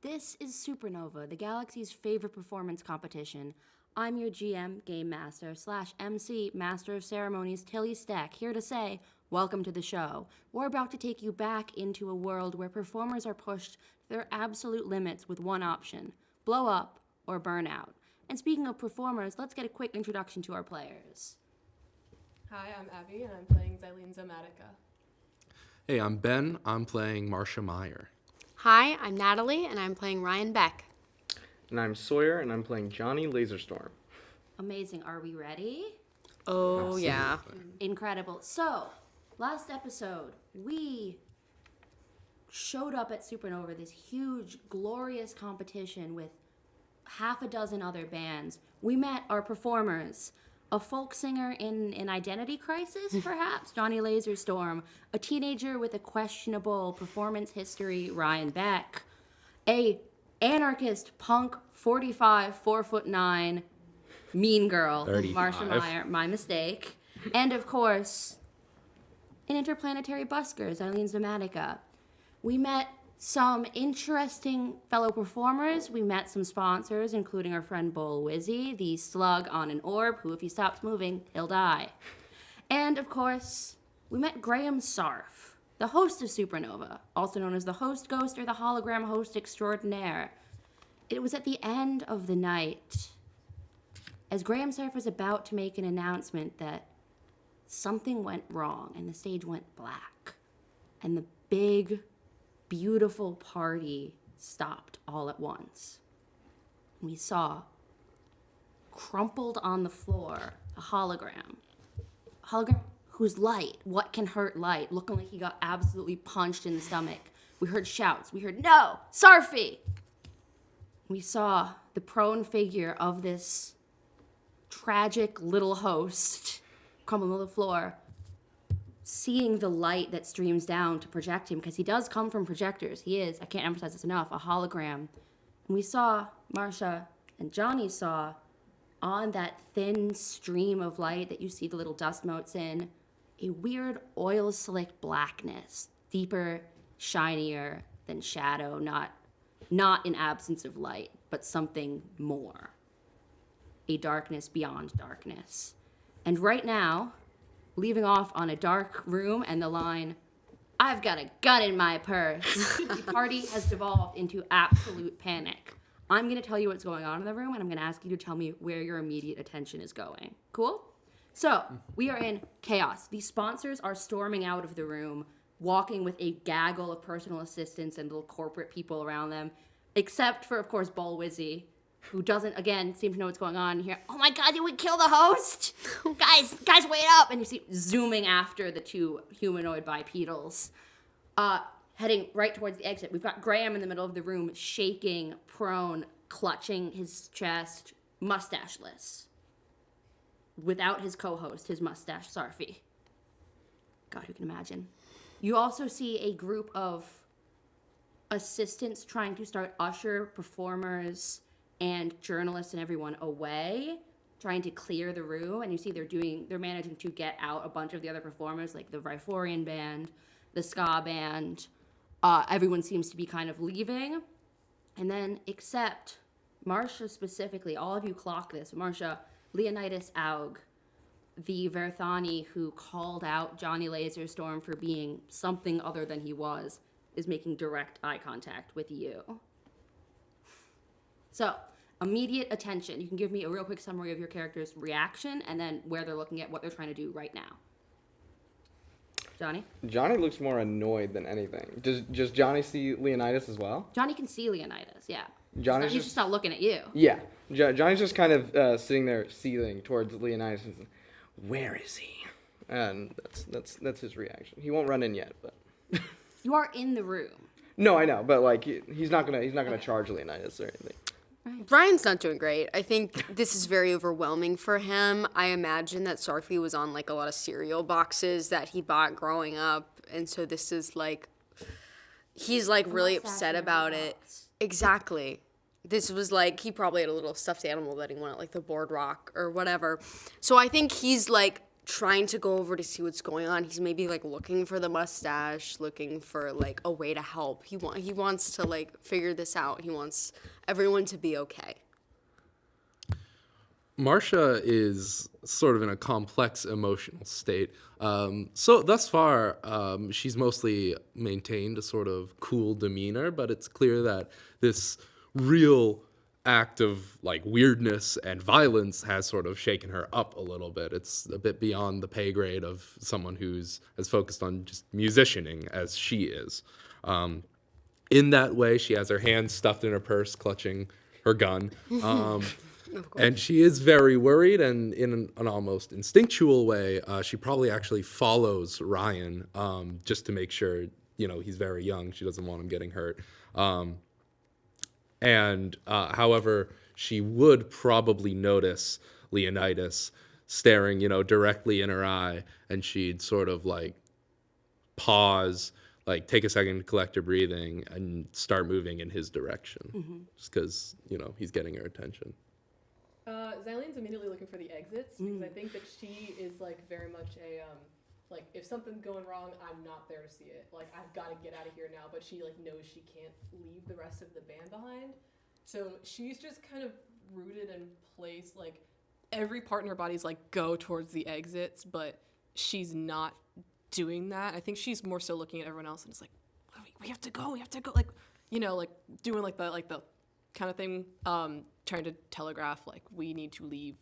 This is Supernova, the galaxy's favorite performance competition. I'm your GM, Game Master, / MC, Master of Ceremonies, Tilly Stack, here to say, welcome to the show. We're about to take you back into a world where performers are pushed to their absolute limits with one option, blow up or burn out. And speaking of performers, let's get a quick introduction to our players. Hi, I'm Abby, and I'm playing Xylene Zomatica. Hey, I'm Ben. I'm playing Marcia Meyer. Hi, I'm Natalie, and I'm playing Ryan Beck. And I'm Sawyer, and I'm playing Johnny Laserstorm. Amazing. Are we ready? Oh, Absolutely. yeah. Incredible. So, last episode, we showed up at Supernova, this huge, glorious competition with half a dozen other bands. We met our performers, a folk singer in an identity crisis, perhaps, Johnny Laserstorm, a teenager with a questionable performance history, Ryan Beck, a anarchist punk 45, 4'9", mean girl, 35. Marcia Meyer, my mistake, and of course, an interplanetary busker, Xylene Zomatica. We met some interesting fellow performers. We met some sponsors, including our friend Bull Wizzy, the slug on an orb, who if he stops moving, he'll die. And of course, we met Graham Sarf, the host of Supernova, also known as the host ghost or the hologram host extraordinaire. It was at the end of the night, as Graham Sarf was about to make an announcement that something went wrong and the stage went black. And the big, beautiful party stopped all at once. We saw, crumpled on the floor, a hologram. A hologram whose light, what can hurt light, looking like he got absolutely punched in the stomach. We heard shouts. We heard, no, Sarfy! We saw the prone figure of this tragic little host crumbling on the floor, seeing the light that streams down to project him, because he does come from projectors. He is, I can't emphasize this enough, a hologram. And we saw, Marcia and Johnny saw, on that thin stream of light that you see the little dust motes in, a weird oil-slick blackness, deeper, shinier than shadow, not an absence of light, but something more. A darkness beyond darkness. And right now, leaving off on a dark room and the line, I've got a gun in my purse, the party has devolved into absolute panic. I'm going to tell you what's going on in the room, and I'm going to ask you to tell me where your immediate attention is going. Cool? So, we are in chaos. The sponsors are storming out of the room, walking with a gaggle of personal assistants and little corporate people around them, except for, of course, Bull Wizzy, who doesn't, again, seem to know what's going on here. Oh my god, did we kill the host? guys, wait up! And you see zooming after the two humanoid bipedals, heading right towards the exit. We've got Graham in the middle of the room, shaking, prone, clutching his chest, mustacheless. Without his co-host, his mustache, Sarfy. God, who can imagine? You also see a group of assistants trying to start usher performers and journalists and everyone away, trying to clear the room. And you see they're managing to get out a bunch of the other performers, like the Riforian band, the ska band. Everyone seems to be kind of leaving. And then, except Marcia specifically, all of you clock this. Marcia, Leonidas Aug, the Verthani who called out Johnny Laserstorm for being something other than he was, is making direct eye contact with you. So, immediate attention. You can give me a real quick summary of your character's reaction and then where they're looking at, what they're trying to do right now. Johnny? Johnny looks more annoyed than anything. Does Johnny see Leonidas as well? Johnny can see Leonidas, yeah. Johnny's He's just not looking at you. Yeah. Johnny's just kind of sitting there seething towards Leonidas and saying, where is he? And that's his reaction. He won't run in yet, but You are in the room. no, I know, but like he's not gonna charge Leonidas or anything. Brian's not doing great. I think this is very overwhelming for him. I imagine that Sarfy was on like a lot of cereal boxes that he bought growing up, and so this is like, he's like really upset about it. Exactly. This was like, he probably had a little stuffed animal that he wanted, like the boardwalk or whatever. So I think he's like trying to go over to see what's going on. He's maybe like looking for the mustache, looking for like a way to help. He wants to like figure this out. He wants everyone to be okay. Marcia is sort of in a complex emotional state. So thus far, she's mostly maintained a sort of cool demeanor, but it's clear that this real act of like weirdness and violence has sort of shaken her up a little bit. It's a bit beyond the pay grade of someone who's as focused on just musicianing as she is. In that way, she has her hands stuffed in her purse, clutching her gun. And she is very worried, and in an almost instinctual way, she probably actually follows Ryan just to make sure, he's very young. She doesn't want him getting hurt. However, she would probably notice Leonidas staring, directly in her eye, and she'd sort of like pause, like take a second to collect her breathing, and start moving in his direction, just because, he's getting her attention. Xylene's immediately looking for the exits because I think that she is like very much a like if something's going wrong, I'm not there to see it. Like I've got to get out of here now, but she like knows she can't leave the rest of the band behind. So she's just kind of rooted in place. Like every part in her body's like go towards the exits, but she's not doing that. I think she's more so looking at everyone else and it's like we have to go, like like doing like the kind of thing, trying to telegraph like we need to leave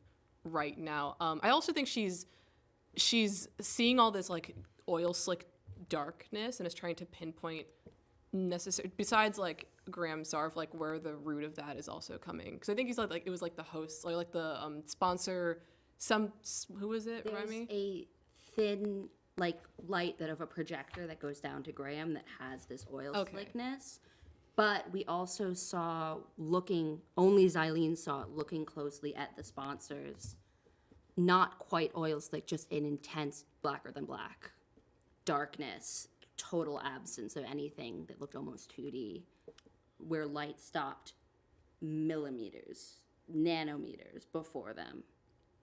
right now. I also think she's seeing all this like oil slick darkness and is trying to pinpoint necessary besides like Graham Zarf, like where the root of that is also coming, because I think he's like it was like the host or like the sponsor. Who is it? Remind me. A thin like light that of a projector that goes down to Graham that has this oil slickness. But we also saw only Xylene saw it looking closely at the sponsors. Not quite oil slick, just an intense blacker than black darkness, total absence of anything that looked almost 2D, where light stopped millimeters, nanometers before them.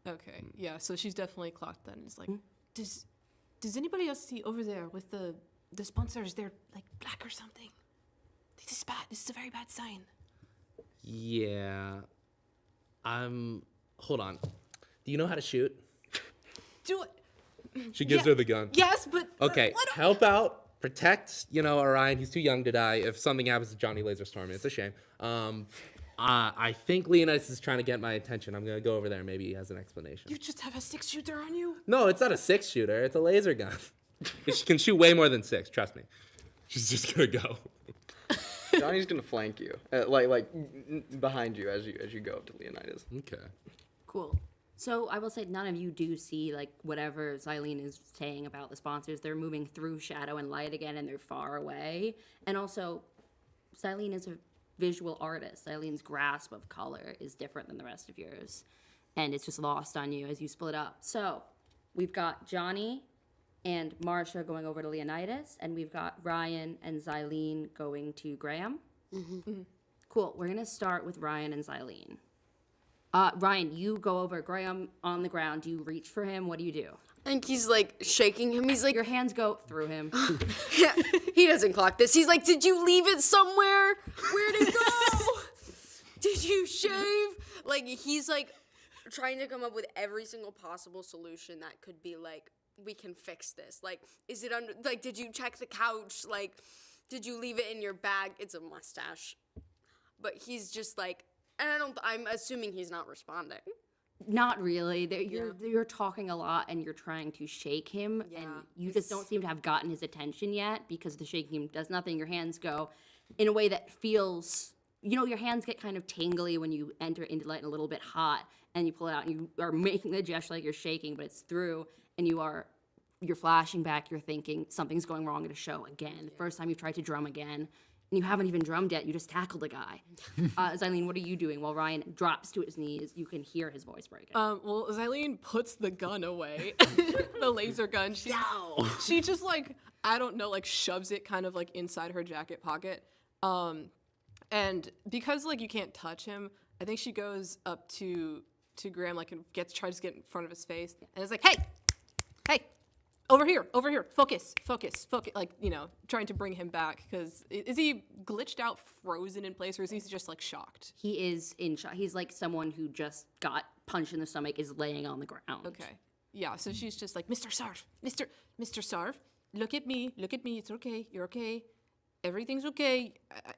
Okay, yeah, so she's definitely clocked that and is like, does anybody else see over there with the sponsors? They're like black or something. This is bad. This is a very bad sign. Yeah. Hold on. Do you know how to shoot? Do it. She gives her the gun. Yes, but... Okay, help out. Protect, Orion. He's too young to die. If something happens to Johnny Laserstorm, it's a shame. I think Leonidas is trying to get my attention. I'm going to go over there. Maybe he has an explanation. You just have a 6-shooter on you? No, it's not a 6-shooter. It's a laser gun. It can shoot way more than 6. Trust me. She's just gonna go. Johnny's gonna flank you, like behind you as you go up to Leonidas. Okay. Cool. So I will say none of you do see like whatever Xylene is saying about the sponsors. They're moving through shadow and light again, and they're far away. And also, Xylene is a visual artist. Xylene's grasp of color is different than the rest of yours, and it's just lost on you as you split up. So we've got Johnny and Marcia going over to Leonidas, and we've got Ryan and Xylene going to Graham. Mm-hmm. Cool. We're gonna start with Ryan and Xylene. Ryan, you go over Graham on the ground. Do you reach for him? What do you do? I think he's like shaking him. He's like, Your hands go through him. he doesn't clock this. He's like, did you leave it somewhere? Where'd it go? Did you shave? Like, he's like trying to come up with every single possible solution that could be like, we can fix this. Like, is it under, like, did you check the couch? Like, did you leave it in your bag? It's a mustache. But he's just like, and I'm assuming he's not responding. Not really. You're talking a lot, and you're trying to shake him, and you just don't seem to have gotten his attention yet because the shaking him does nothing. Your hands go in a way that feels, your hands get kind of tingly when you enter into light and a little bit hot, and you pull it out, and you are making the gesture like you're shaking, but it's through, and you're flashing back. You're thinking something's going wrong at a show again. The first time you've tried to drum again. And you haven't even drummed yet. You just tackled a guy. Xylene, what are you doing? While Ryan drops to his knees, you can hear his voice breaking. Well, Xylene puts the gun away, the laser gun. She just like, I don't know, like shoves it kind of like inside her jacket pocket. And because like you can't touch him, I think she goes up to Graham like and tries to get in front of his face and is like, hey, Over here. Focus. Like, you know, trying to bring him back. Because is he glitched out, frozen in place, or is he just, like, shocked? He is in shock. He's like someone who just got punched in the stomach, is laying on the ground. Okay. Yeah, so she's just like, Mr. Sarf, Mr. Sarf, look at me. It's okay. You're okay. Everything's okay.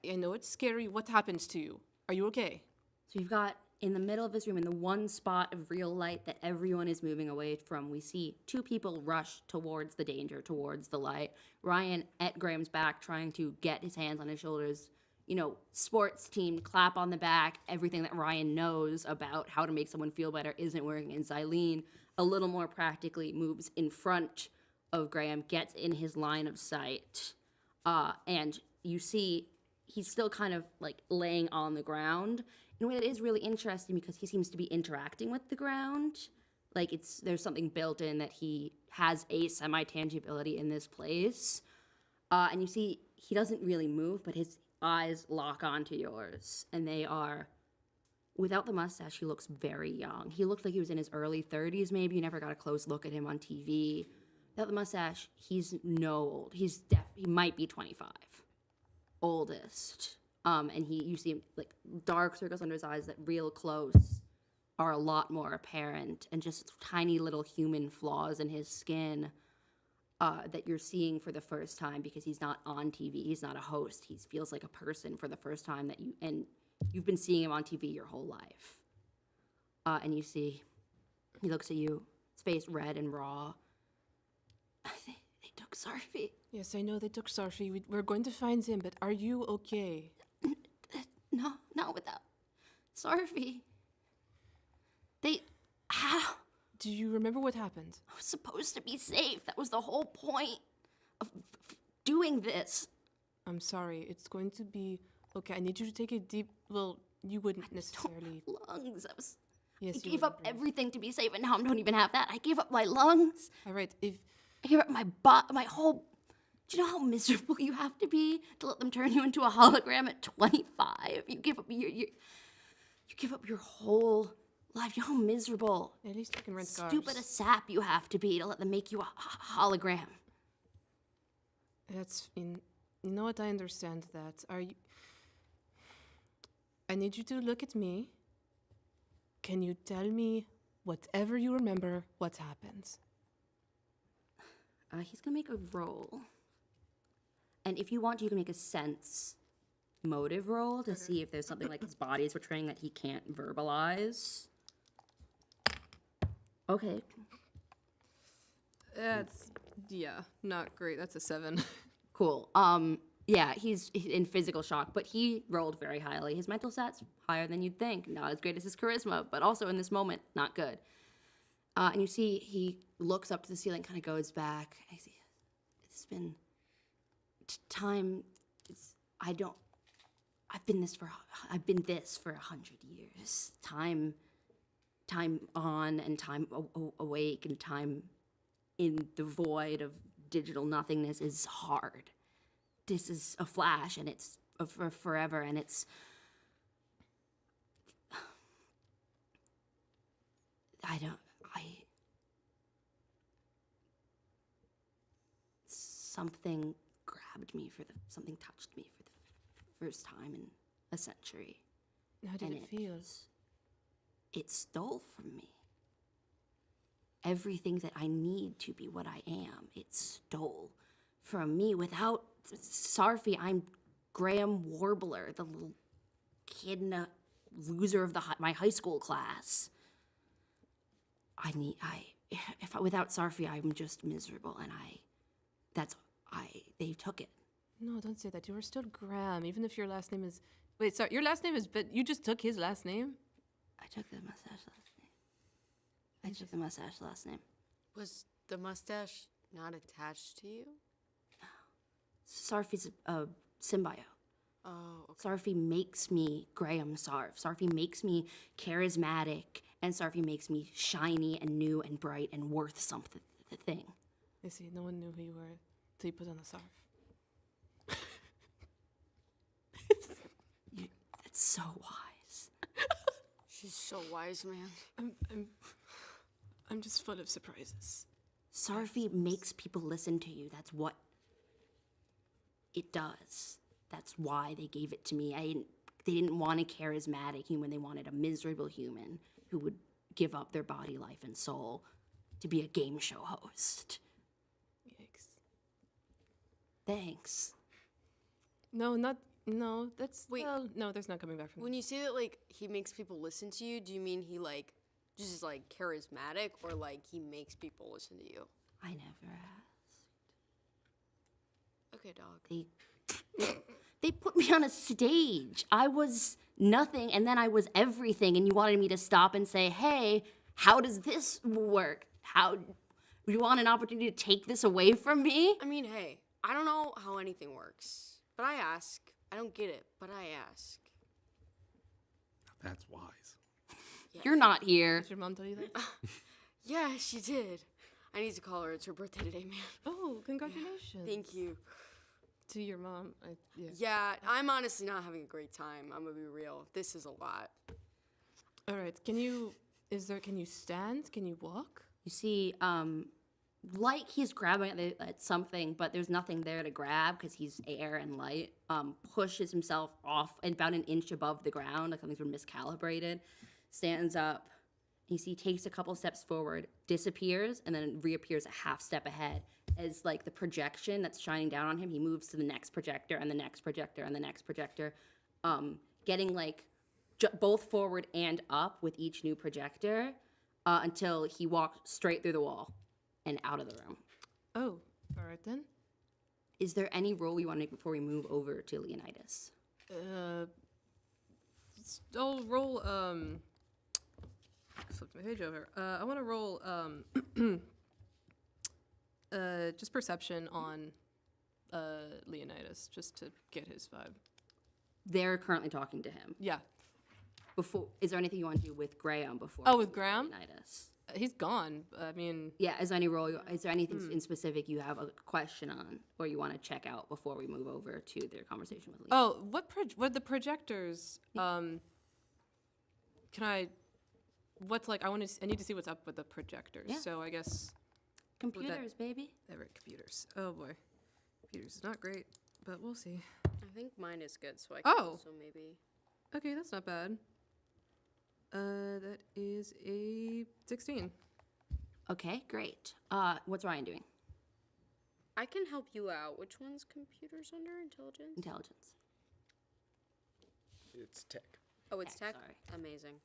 I know it's scary. What happens to you? Are you okay? So you've got in the middle of this room, in the one spot of real light that everyone is moving away from, we see two people rush towards the danger, towards the light. Ryan at Graham's back, trying to get his hands on his shoulders. You know, sports team, clap on the back. Everything that Ryan knows about how to make someone feel better isn't working. And Xylene, a little more practically, moves in front of Graham, gets in his line of sight. And you see he's still kind of like laying on the ground in a way that is really interesting because he seems to be interacting with the ground. Like there's something built in that he has a semi-tangibility in this place. And you see he doesn't really move, but his eyes lock onto yours. And they are, without the mustache, he looks very young. He looked like he was in his early 30s maybe. You never got a close look at him on TV. Without the mustache, he's no old. He might be 25. Oldest. And you see him, like, dark circles under his eyes that real close are a lot more apparent, and just tiny little human flaws in his skin that you're seeing for the first time because he's not on TV. He's not a host. He feels like a person for the first time and you've been seeing him on TV your whole life. And you see, he looks at you, his face red and raw. They took Sarfi. Yes, I know they took Sarfi. We're going to find him, but are you okay? No, not without Sarfi. How? Do you remember what happened? I was supposed to be safe. That was the whole point of doing this. I'm sorry. It's going to be okay. I need you to take a deep. Well, you wouldn't necessarily. Lungs. Yes, I you gave up wouldn't breathe. everything to be safe, and now I don't even have that. I gave up my lungs. All right. If I gave up my whole. Do you know how miserable you have to be to let them turn you into a hologram at 25? You give up you give up your whole life. You know how miserable, at least I can rent cars. stupid a sap you have to be to let them make you a hologram. That's in. You know what? I understand that. Are you? I need you to look at me. Can you tell me whatever you remember? What happened? He's gonna make a roll, and if you want, you can make a sense motive roll to see if there's something like his body is portraying that he can't verbalize. Okay. That's not great. That's a 7. Cool. Yeah, he's in physical shock, but he rolled very highly. His mental stats higher than you'd think. Not as great as his charisma, but also in this moment, not good. And you see he looks up to the ceiling, kind of goes back. I see. It's been time. I've been this for 100 years. Time on and time awake and time in the void of digital nothingness is hard. This is a flash, and it's for forever, and it's something something touched me for the first time in a century. How did And it feel? It stole from me everything that I need to be what I am. It stole from me. Without Sarfi, I'm Graham Warbler, the little kid in a loser of my high school class. Without Sarfi, I'm just miserable, and they took it. No, don't say that. You are still Graham, even if your last name is. Wait, sorry, your last name is. But you just took his last name. I took the mustache last name. Was the mustache not attached to you? Sarfi's a symbiote. Oh, okay. Sarfi makes me Graham Sarf. Sarfi makes me charismatic, and Sarfi makes me shiny and new and bright and worth something. I see. No one knew who you were till you put on the Sarf. That's so wise. She's so wise, man. I'm just full of surprises. Sarfi makes people listen to you. That's what it does. That's why they gave it to me. They didn't want a charismatic human. They wanted a miserable human who would give up their body, life, and soul to be a game show host. Yikes. Thanks. No, that's Wait. no, there's not coming back from When you say that, like, he makes people listen to you, do you mean he, like, just is, like, charismatic, or, like, he makes people listen to you? I never asked. Okay, dog. They put me on a stage. I was nothing, and then I was everything, and you wanted me to stop and say, hey, how does this work? How you want an opportunity to take this away from me? I mean, hey, I don't know how anything works, but I ask. I don't get it, but I ask. That's wise. You're not here. Did your mom tell you that? Yeah, she did. I need to call her. It's her birthday today, man. Oh, congratulations. Thank you. To your mom. Yeah. Yeah, I'm honestly not having a great time. I'm gonna be real. This is a lot. All right. Can you stand? Can you walk? You see, like he's grabbing at something, but there's nothing there to grab because he's air and light. Pushes himself off and about an inch above the ground, like something's been miscalibrated. Stands up. You see, takes a couple steps forward, disappears, and then reappears a half step ahead. As like the projection that's shining down on him, he moves to the next projector and the next projector and the next projector, getting like both forward and up with each new projector until he walks straight through the wall and out of the room. Oh, all right then. Is there any roll you want to make before we move over to Leonidas? I'll roll. Flipped my page over. I want to roll. Just perception on Leonidas, just to get his vibe. They're currently talking to him. Yeah. Before, is there anything you want to do with Graham before? Oh, with Graham? Leonidas. He's gone. I mean, Yeah. Is there anything in specific you have a question on, or you want to check out before we move over to their conversation with Lee? oh, what the projectors? Can I? What's like? I need to see what's up with the projectors. Yeah. So I guess. Computers, baby. Computers. Oh boy, computers is not great, but we'll see. I think mine is good, so I can Oh. also maybe. Okay, that's not bad. That is a 16. Okay, great. What's Ryan doing? I can help you out. Which one's computers under intelligence? Intelligence. It's tech. Oh, it's Tech, tech? sorry. Amazing.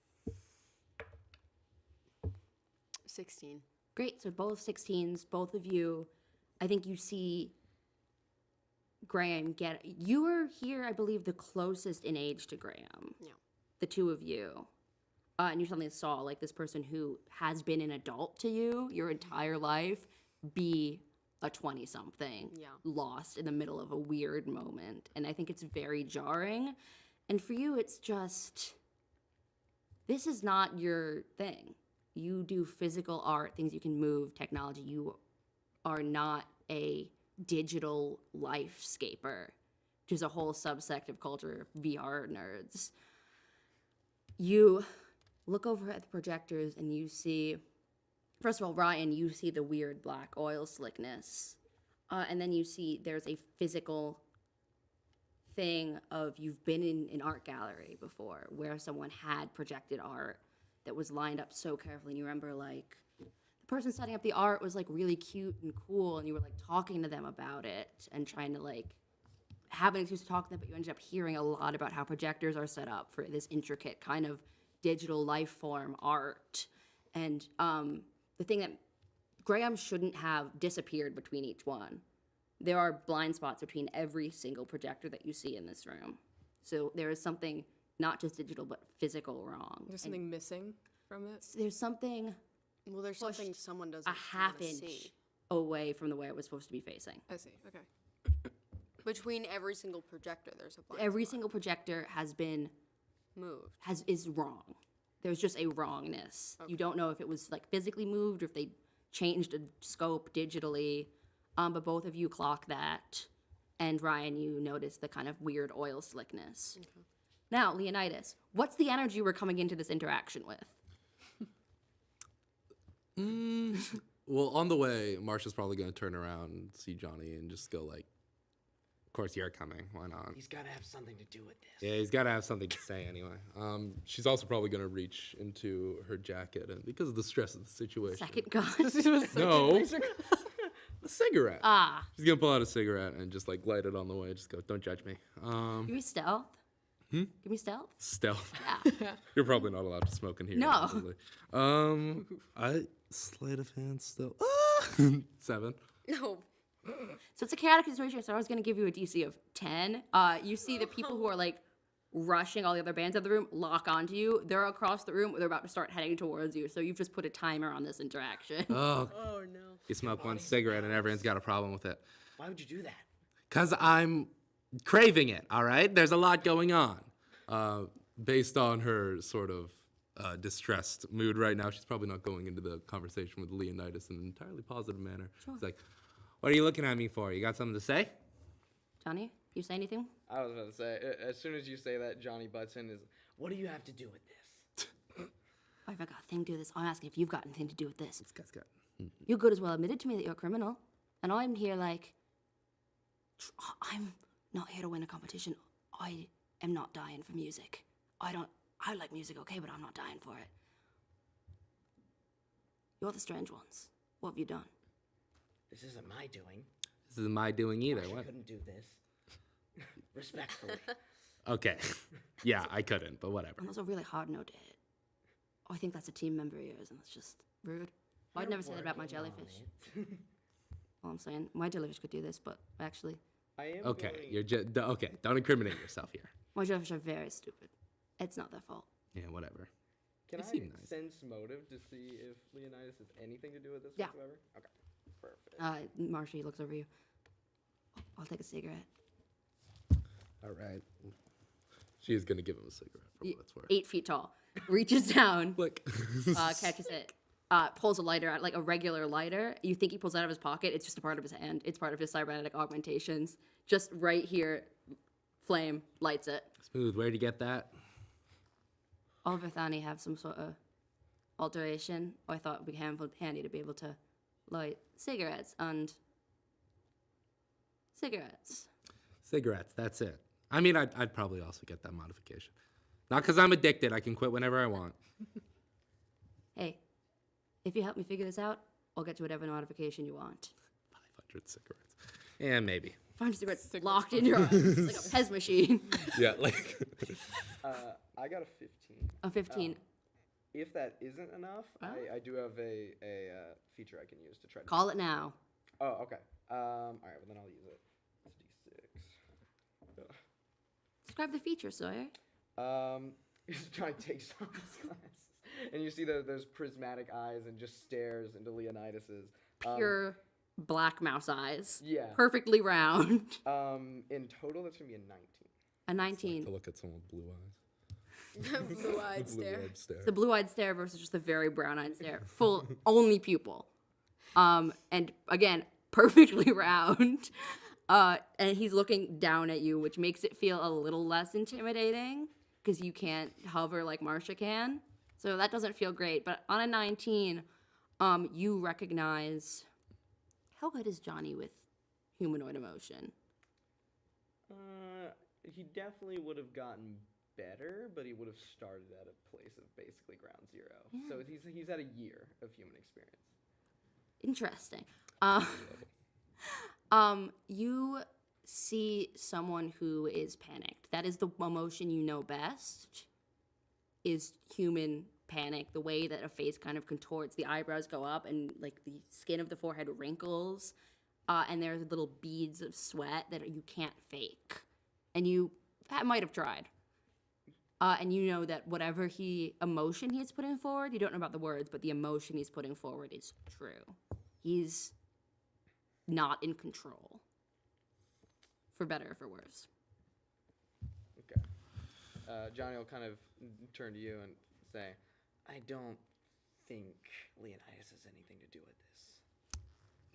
16. Great. So both 16s, both of you. I think you see Graham you were here, I believe, the closest in age to Graham. Yeah. The two of you. And you suddenly saw like this person who has been an adult to you your entire life be a 20-something Yeah. lost in the middle of a weird moment. And I think it's very jarring. And for you, it's just, this is not your thing. You do physical art, things you can move, technology. You are not a digital lifescaper, which is a whole subsect of culture, VR nerds. You look over at the projectors and you see, first of all, Ryan, you see the weird black oil slickness. And then you see there's a physical thing of you've been in an art gallery before where someone had projected art that was lined up so carefully. And you remember, like, the person setting up the art was, like, really cute and cool. And you were, like, talking to them about it and trying to, like, have an excuse to talk to them. But you ended up hearing a lot about how projectors are set up for this intricate kind of digital life form art. And the thing that Graham shouldn't have disappeared between each one. There are blind spots between every single projector that you see in this room. So there is something not just digital but physical wrong. There's And something missing from it. there's something Well, there's something someone doesn't a half wanna inch see. away from the way it was supposed to be facing. I see. Okay. Between every single projector, there's a blind Every spot. single projector has been Moved. is wrong. There's just a wrongness. You don't know if it was like physically moved or if they changed a scope digitally. But both of you clock that. And Ryan, you notice the kind of weird oil slickness. Okay. Now, Leonidas, what's the energy we're coming into this interaction with? Well, on the way, Marsha's probably gonna turn around and see Johnny and just go like, "Of course you're coming. Why not?" He's got to have something to do with this. Yeah, he's got to have something to say anyway. She's also probably gonna reach into her jacket, and because of the stress of the situation. Second gun. No, a cigarette. Ah. She's gonna pull out a cigarette and just like light it on the way. Just go, "Don't judge me." Give me stealth. Give me stealth. Stealth. Yeah. You're probably not allowed to smoke in here. No. Probably. I sleight of hand still. 7. No. So it's a chaotic situation, so I was going to give you a DC of 10. You see the people who are, like, rushing all the other bands out of the room lock onto you. They're across the room. They're about to start heading towards you, so you've just put a timer on this interaction. Oh no. You smoke one cigarette and everyone's got a problem with it. Why would you do that? Because I'm craving it, all right? There's a lot going on. Based on her sort of distressed mood right now, she's probably not going into the conversation with Leonidas in an entirely positive manner. She's like, "What are you looking at me for? You got something to say?" Johnny, you say anything? I was about to say, as soon as you say that, Johnny butts in. What do you have to do with this? I've got a thing to do with this. I'm asking if you've got anything to do with this. This guy's got... You could as well admitted to me that you're a criminal. And I'm here like, I'm not here to win a competition. I am not dying for music. I like music, okay, but I'm not dying for it. You're the strange ones. What have you done? This isn't my doing. This isn't my doing either. I What? couldn't do this. Respectfully. Okay. Yeah, I couldn't, but whatever. And that's a really hard note to hit. Oh, I think that's a team member of yours, and that's just rude. I'd never say that about my jellyfish. All I'm saying, my jellyfish could do this, but actually, I am Okay, going- you're just... Okay, don't incriminate yourself here. my jellyfish are very stupid. It's not their fault. Yeah, whatever. Can You I seem nice. sense motive to see if Leonidas has anything to do with this Yeah. whatsoever? Okay. Perfect. Marsha looks over you. I'll take a cigarette. All right. She is going to give him a cigarette for what it's worth. 8 feet tall. Reaches down, Look. catches it, pulls a lighter out, like a regular lighter. You think he pulls it out of his pocket. It's just a part of his hand. It's part of his cybernetic augmentations. Just right here, flame, lights it. Smooth. Where'd you get that? Oliver Thani have some sort of alteration. I thought it would be handy to be able to light cigarettes and cigarettes. Cigarettes. That's it. I mean, I'd probably also get that modification. Not because I'm addicted. I can quit whenever I want. Hey, if you help me figure this out, I'll get you whatever modification you want. 500 cigarettes. Yeah, maybe. 500 cigarettes locked in your eyes, like a Pez machine. Yeah, like... I got a 15. A 15. If that isn't enough, I do have a feature I can use to try to... Call it now. Oh, okay. All right, well, then I'll use it. It's D6. Describe the feature, Sawyer. He's trying to take off his glasses. And you see those prismatic eyes and just stares into Leonidas's. Pure black mouse eyes. Yeah. Perfectly round. In total, that's going to be a 19. A 19. To look at someone with blue eyes. Blue-eyed stare. Blue-eyed stare. The blue-eyed stare versus just the very brown-eyed stare. Full, only pupil. And again, perfectly round. And he's looking down at you, which makes it feel a little less intimidating because you can't hover like Marsha can. So that doesn't feel great. But on a 19, you recognize... How good is Johnny with humanoid emotion? He definitely would have gotten better, but he would have started at a place of basically ground zero. Yeah. So he's at a year of human experience. Interesting. You see someone who is panicked. That is the emotion you know best, is human panic. The way that a face kind of contorts, the eyebrows go up, and like the skin of the forehead wrinkles, and there's little beads of sweat that you can't fake. And you might have tried. And you know that whatever emotion he is putting forward, you don't know about the words, but the emotion he's putting forward is true. He's not in control. For better or for worse. Okay. Johnny will kind of turn to you and say, I don't think Leonidas has anything to do with this.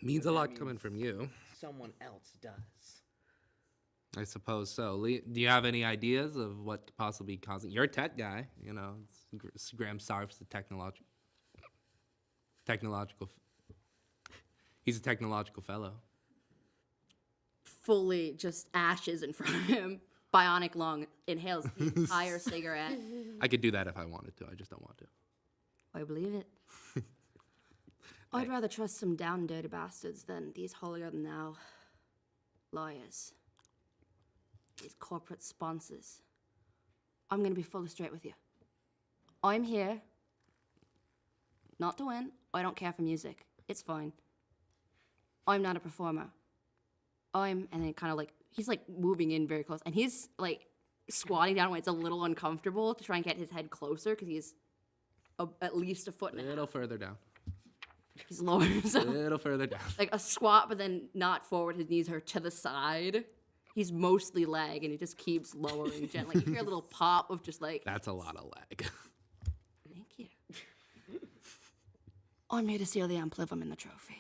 Means a lot coming from you. Someone else does. I suppose so. Do you have any ideas of what could possibly be causing? You're a tech guy, you know. Graham sorry for the technological He's a technological fellow. Fully just ashes in front of him. Bionic lung inhales the entire cigarette. I could do that if I wanted to. I just don't want to. I believe it. I'd rather trust some down and dirty bastards than these holier-than-thou lawyers. These corporate sponsors. I'm going to be fully straight with you. I'm here not to win. I don't care for music. It's fine. I'm not a performer. And then kind of like, he's like moving in very close. And he's like squatting down when it's a little uncomfortable to try and get his head closer because he's at least a foot and A a half. little further down. He's lower. A So little further down. like a squat, but then not forward. His knees are to the side. He's mostly leg, and he just keeps lowering gently. You hear a little pop of just like, That's a lot of leg. thank you. I'm here to seal the amplivum in the trophy.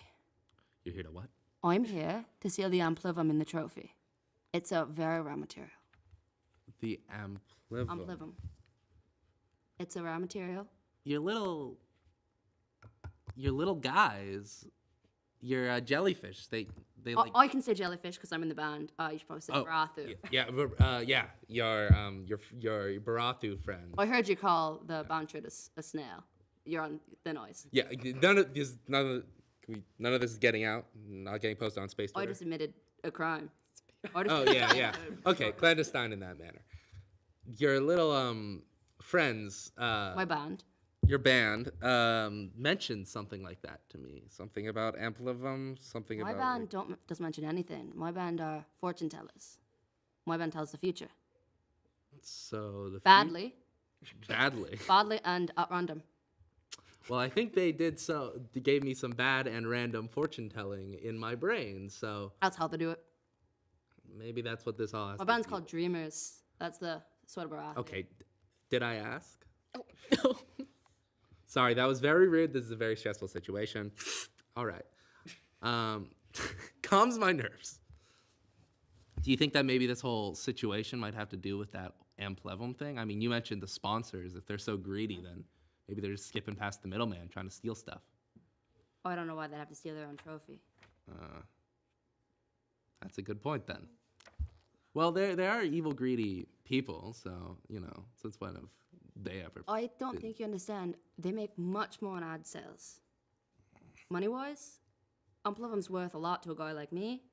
You're here to what? I'm here to seal the amplivum in the trophy. It's a very rare material. The amplivum. Amplivum. It's a rare material. Your little guys, your jellyfish. They like. I can say jellyfish because I'm in the band. You should probably say Oh, Barathu. yeah. Your Barathu friend. I heard you call the banshee a snail. You're on thin ice. Yeah, none of this is getting out. Not getting posted on Space I Twitter. just admitted a crime. Oh yeah. Okay, clandestine in that manner. Your little friends. My band. Your band mentioned something like that to me. Something about amplivum. Something My about. band doesn't mention anything. My band are fortune tellers. My band tells the future. So the Badly. badly. Badly and at random. Well, I think they did so. They gave me some bad and random fortune telling in my brain. So That's how they do it. maybe that's what this all has. My to band's do called Dreamers. That's the sort of Barathu. Okay, did I ask? No. Sorry, that was very rude. This is a very stressful situation. All right. Calms my nerves. Do you think that maybe this whole situation might have to do with that amplivum thing? I mean, you mentioned the sponsors. If they're so greedy, then maybe they're just skipping past the middleman trying to steal stuff. I don't know why they'd have to steal their own trophy. That's a good point then. Well, there are evil, greedy people, so, since when have they ever... I don't think you understand. They make much more on ad sales. Money-wise, amplivum's worth a lot to a guy like me.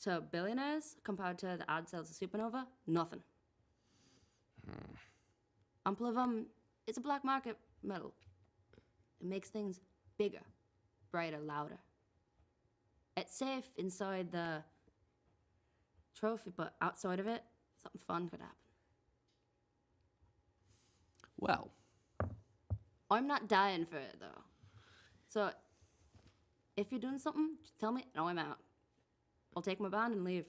To billionaires, compared to the ad sales of Supernova, nothing. Amplivum, it's a black market metal. It makes things bigger, brighter, louder. It's safe inside the trophy, but outside of it, something fun could happen. Well, I'm not dying for it, though. So, if you're doing something, just tell me, and I'm out. I'll take my band and leave.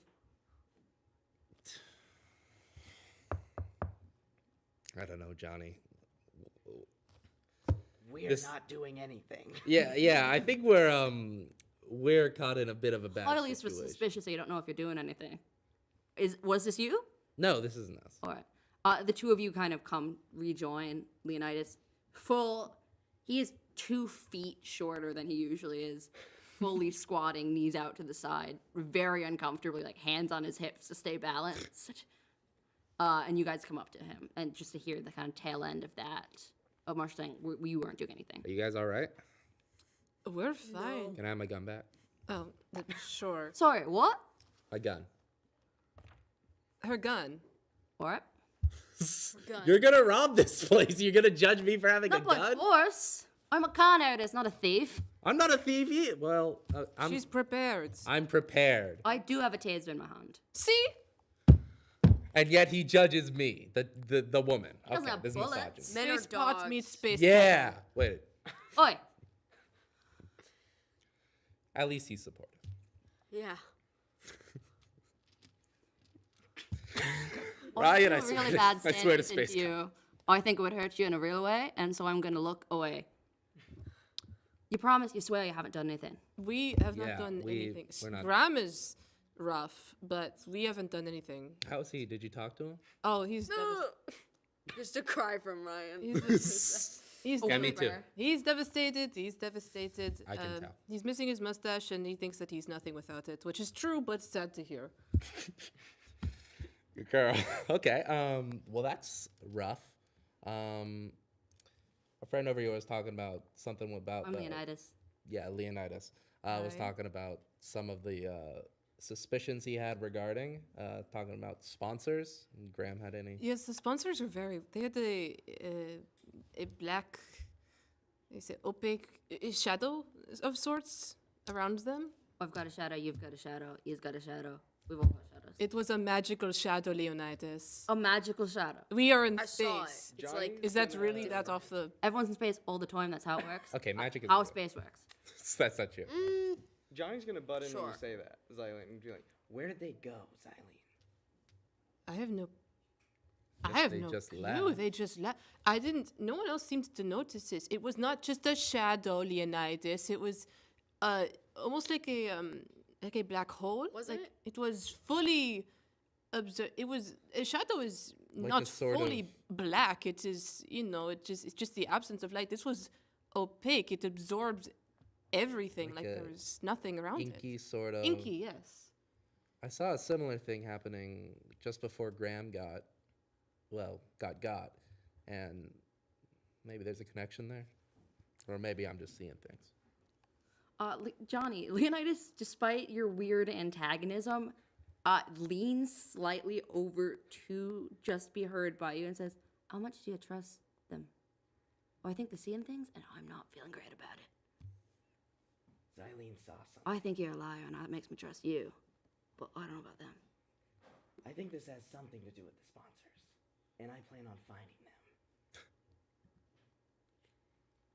I don't know, Johnny. We're not doing anything. Yeah, I think we're caught in a bit of a bad Or at least was situation. suspicious, so you don't know if you're doing anything. Was this you? No, this isn't us. All right. The two of you kind of rejoin Leonidas. He is 2 feet shorter than he usually is, fully squatting, knees out to the side, very uncomfortably, like hands on his hips to stay balanced. And you guys come up to him, and just to hear the kind of tail end of that, of Marshall saying, we weren't doing anything. Are you guys all right? We're fine. Can I have my gun back? Oh, sure. Sorry, what? My gun. Her gun. All right. You're gonna rob this place. You're gonna judge me for having Not a by gun? force. I'm a con artist, not a thief. I'm not a thief either. Well, She's prepared. I'm prepared. I do have a taser in my hand. See? And yet he judges me, the woman. doesn't Okay, have this is bullets. misogyny. Men are Space pot dogs. meets space. Yeah. Wait. Oi. At least he's supportive. Yeah. Ryan, I I feel really swear- bad I swear to standing space into you. I think it would hurt you in a real way, and so I'm going to look away. You promise, you swear you haven't done anything. We have not Yeah, done anything. we're not- Graham is rough, but we haven't done anything. How's he? Did you talk to him? Oh, he's Just a cry from Ryan. he's He's Yeah, me too. He's devastated. He's devastated. I can tell. He's missing his mustache, and he thinks that he's nothing without it, which is true, but sad to hear. Good girl. Okay. Well, that's rough. A friend over here was talking about something about. I'm Leonidas. Yeah, Leonidas. Was Right. talking about some of the suspicions he had regarding talking about sponsors. And Graham had any? Yes, the sponsors are very. They had a black, is it opaque shadow of sorts around them. I've got a shadow. You've got a shadow. He's got a shadow. We've all got shadows. It was a magical shadow, Leonidas. A magical shadow. We are in I space. saw it. It's like Is that really that off the? Everyone's in space all the time. That's how it works. Okay, magic is How real. space works. That's not true. Johnny's gonna butt in when Sure. you say that, Xylene, and be like, "Where did they go, Xylene?" I have no. Guess I have they no just clue. left. They just left. I didn't. No one else seemed to notice this. It was not just a shadow, Leonidas. It was, almost like a black hole. Wasn't like, it? It was fully. It was a shadow is Like not a sort fully of- black. It is it's just the absence of light. This was opaque. It absorbed everything. Like Like, a there was nothing around Inky it. sort of. Inky, yes. I saw a similar thing happening just before Graham got, and maybe there's a connection there, or maybe I'm just seeing things. Johnny, Leonidas, despite your weird antagonism, leans slightly over to just be heard by you and says, "How much do you trust them?" "Oh, I think they're seeing things, and I'm not feeling great about it." Xylene saw something. "I think you're a liar, and that makes me trust you, but I don't know about them." I think this has something to do with the sponsors, and I plan on finding them.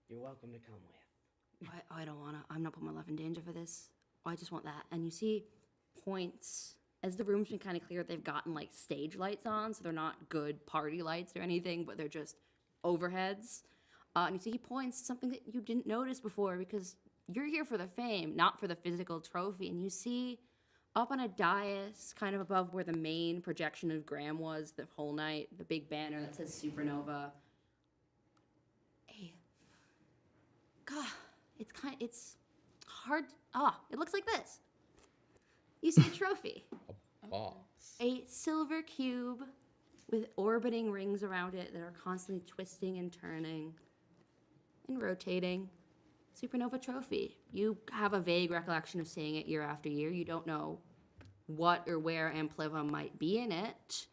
You're welcome to come with. I don't wanna. I'm not putting my life in danger for this. I just want that. And you see points as the room's been kind of clear. They've gotten like stage lights on, so they're not good party lights or anything, but they're just overheads. And you see he points something that you didn't notice before because you're here for the fame, not for the physical trophy. And you see up on a dais, kind of above where the main projection of Graham was the whole night, the big banner that says Supernova. Hey, God. It's hard. It looks like this. You see a trophy. Box. A silver cube with orbiting rings around it that are constantly twisting and turning and rotating. Supernova trophy. You have a vague recollection of seeing it year after year. You don't know what or where Amplivum might be in it.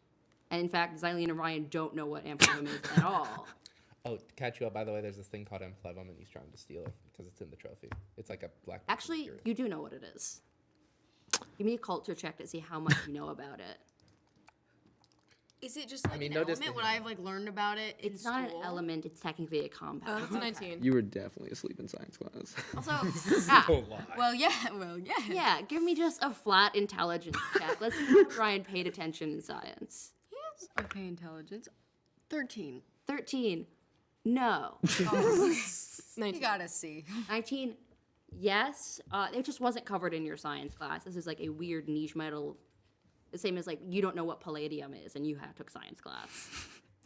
And in fact, Xylene and Ryan don't know what Amplivum is at all. Oh, to catch you up, by the way, there's this thing called Emplevum, and he's trying to steal it because it's in the trophy. It's like a black. Actually, secret. you do know what it is. Give me a culture check to see how much you know about it. Is it just like mean, an no element? disdain. Would I have like learned about it in It's not school? an element, it's technically a compound. It's a 19. You were definitely asleep in science class. Also, yeah, Don't lie. Well, yeah. yeah, give me just a flat intelligence check. Let's see if Ryan paid attention in science. Yes. Okay, intelligence. 13. 13, no. 19. You gotta see. 19, yes. It just wasn't covered in your science class. This is like a weird niche metal. The same as like you don't know what palladium is and you took science class.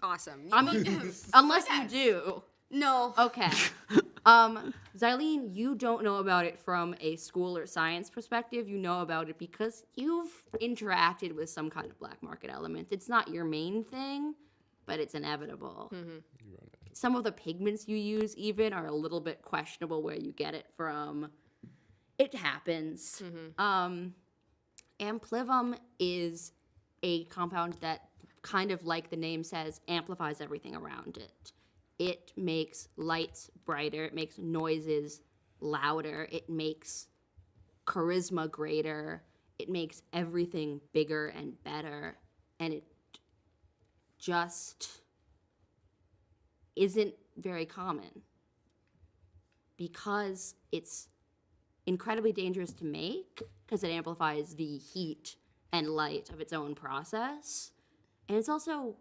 Awesome. I mean, unless you do. No. Okay. Xylene, you don't know about it from a school or science perspective. You know about it because you've interacted with some kind of black market element. It's not your main thing, but it's inevitable. Some of the pigments you use even are a little bit questionable where you get it from. It happens. Amplivum is a compound that, kind of like the name says, amplifies everything around it. It makes lights brighter, it makes noises louder, it makes charisma greater, it makes everything bigger and better, and it just isn't very common because it's incredibly dangerous to make because it amplifies the heat and light of its own process. And it's also,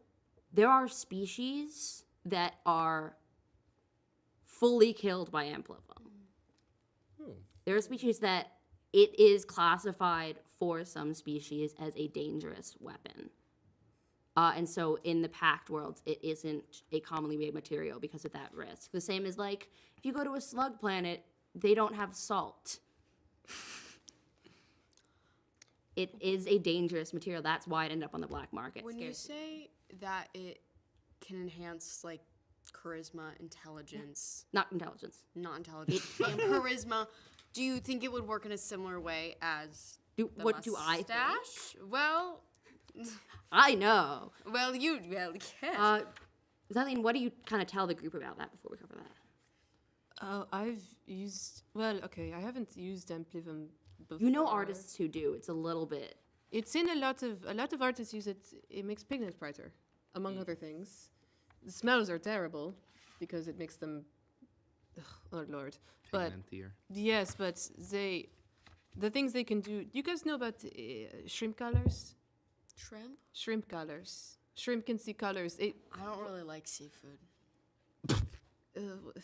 there are species that are fully killed by Amplivum. There are species that it is classified for some species as a dangerous weapon. And so in the packed worlds, it isn't a commonly made material because of that risk. The same as like if you go to a slug planet, they don't have salt. It is a dangerous material. That's why it ended up on the black market. When you say that it can enhance like charisma, intelligence, Not intelligence. not intelligence, and charisma, do you think it would work in a similar way as What do I think? mustache? Well, I know. yes. Zylene, what do you kind of tell the group about that before we cover that? I've used. Well, okay, I haven't used Amplivum before. You know artists who do. It's a little bit. It's in a lot of artists use it. It makes pigments brighter, among other things. The smells are terrible because it makes them. Ugh, oh Lord! But Pigmentier. yes, but the things they can do. You guys know about shrimp colors? Shrimp? Shrimp colors. Shrimp can see colors. I don't really like seafood.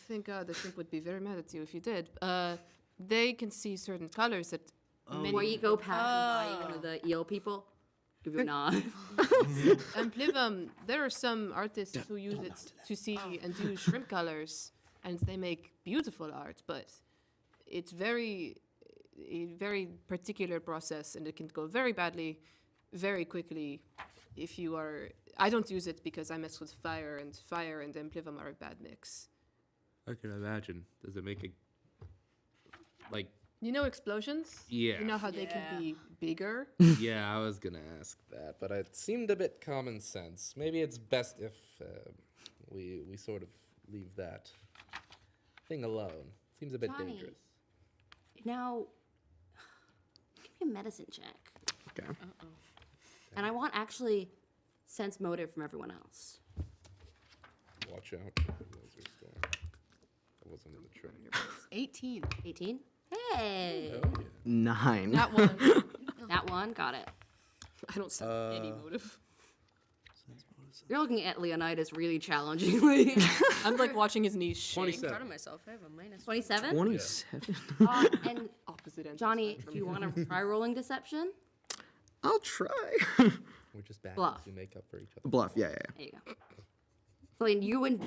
Thank God the shrimp would be very mad at you if you did. They can see certain colors that Before you go past and buy one of the eel people, give you a nod. And Plivum, there are some artists who use it to see and do shrimp colors, and they make beautiful art, but it's a very particular process, and it can go very badly, very quickly if you are... I don't use it because I mess with fire and Plivum are a bad mix. I can imagine. Does it make a like? You know explosions? Yeah. You know how they can be bigger? Yeah, I was gonna ask that, but it seemed a bit common sense. Maybe it's best if we sort of leave that thing alone. Seems a bit Johnny. dangerous. Now, give me a medicine check. Okay. And I want actually sense motive from everyone else. Watch out. Laser storm. I wasn't in the train. 18. 18? Hey! Oh, yeah. 9. That one. That one, got it. I don't sense any motive. You're looking at Leonidas really challengingly. I'm like watching his knees shake. 27. Proud of myself. I have a minus. 27? 27. And Opposite ends. Johnny, do you want to try rolling deception? I'll try. We're just back Bluff. to make up for each other. Bluff, yeah. There you go. Celine, you and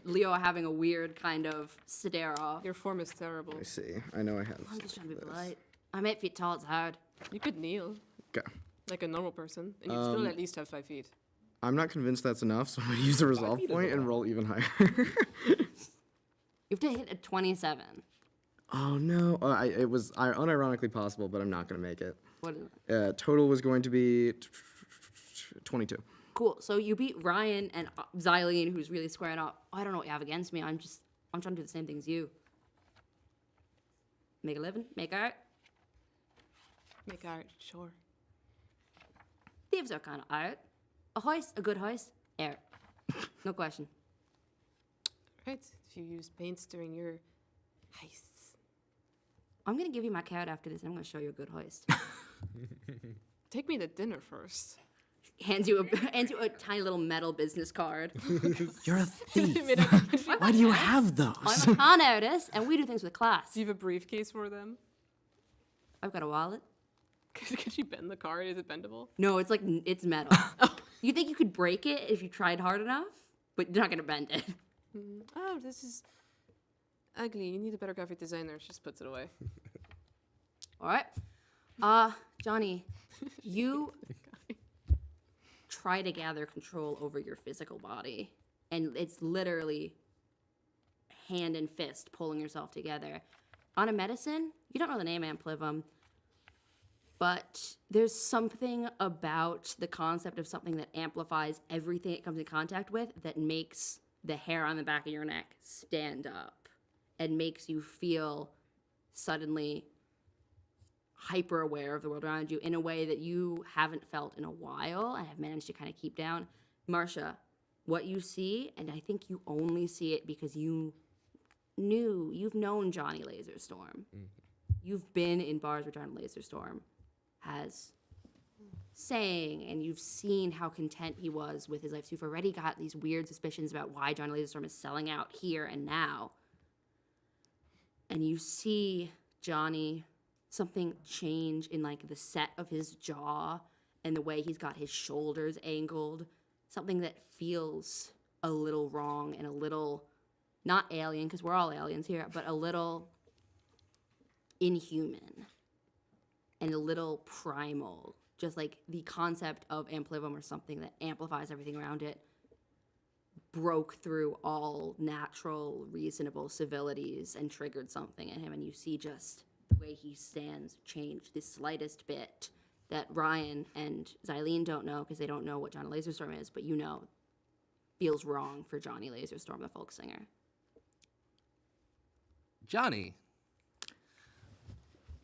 Leo are having a weird kind of stare off. Your form is terrible. I see. I know I have. I'm just trying to be this. polite. I'm 8 feet tall, it's hard. You could kneel Okay. like a normal person, and you'd still at least have 5 feet. I'm not convinced that's enough, so I'm going to use the resolve feet is point a and lot. roll even higher. You have to hit a 27. Oh, no. It was unironically possible, but I'm not going to make it. What is it? Total was going to be 22. Cool. So you beat Ryan and Xylene, who's really squaring up. I don't know what you have against me. I'm trying to do the same thing as you. Make a living, make art. Make art, sure. Thieves are kind of art. A heist, a good heist, art. No question. Right, if you use paints during your heists. I'm gonna give you my card after this. And I'm gonna show you a good heist. Take me to dinner first. hands you a tiny little metal business card. You're a thief. Why do you have those? I'm a con artist, and we do things with class. Do you have a briefcase for them? I've got a wallet. Could you bend the card? Is it bendable? No, it's it's metal. You think you could break it if you tried hard enough, but you're not gonna bend it. Oh, this is ugly. You need a better graphic designer. She just puts it away. All right. Johnny, you try to gather control over your physical body, and it's literally hand and fist pulling yourself together. On a medicine, you don't know the name Amplivum, but there's something about the concept of something that amplifies everything it comes in contact with that makes the hair on the back of your neck stand up and makes you feel suddenly hyper aware of the world around you in a way that you haven't felt in a while and have managed to kind of keep down. Marcia, what you see, and I think you only see it because you've known Johnny Laserstorm. You've been in bars where Johnny Laserstorm has sang, and you've seen how content he was with his life. So you've already got these weird suspicions about why Johnny Laserstorm is selling out here and now. And you see Johnny, something change in like the set of his jaw and the way he's got his shoulders angled. something that feels a little wrong and a little, not alien, because we're all aliens here, but a little inhuman and a little primal. Just like the concept of amplivum or something that amplifies everything around it broke through all natural, reasonable civilities and triggered something in him. And you see just the way he stands change the slightest bit that Ryan and Xylene don't know because they don't know what Johnny Laserstorm is, but you know feels wrong for Johnny Laserstorm, the folk singer. Johnny,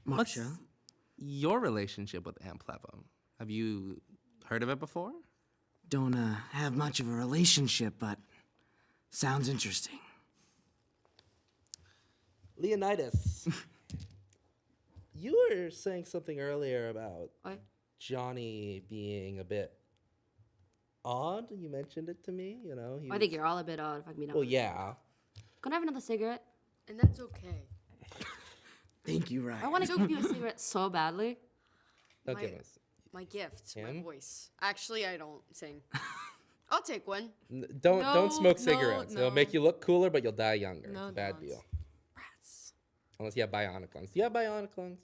what's Marsha, your relationship with amplivum? Have you heard of it before? don't have much of a relationship, but sounds interesting. Leonidas, you were saying something earlier about What? Johnny being a bit odd. You mentioned it to me, you know. I think you're all a bit odd, if I can be honest. Well, yeah. Can I have another cigarette? And that's okay. Thank you, Ryan. I want to give you a cigarette so badly. Don't My- give us. My gift, my Him? voice. Actually, I don't sing. I'll take one. Don't No, smoke no, cigarettes. It'll no. make you look cooler, but you'll die younger. No, It's a bad don't. deal. Rats. Unless you have bionic lungs. Do you have bionic lungs?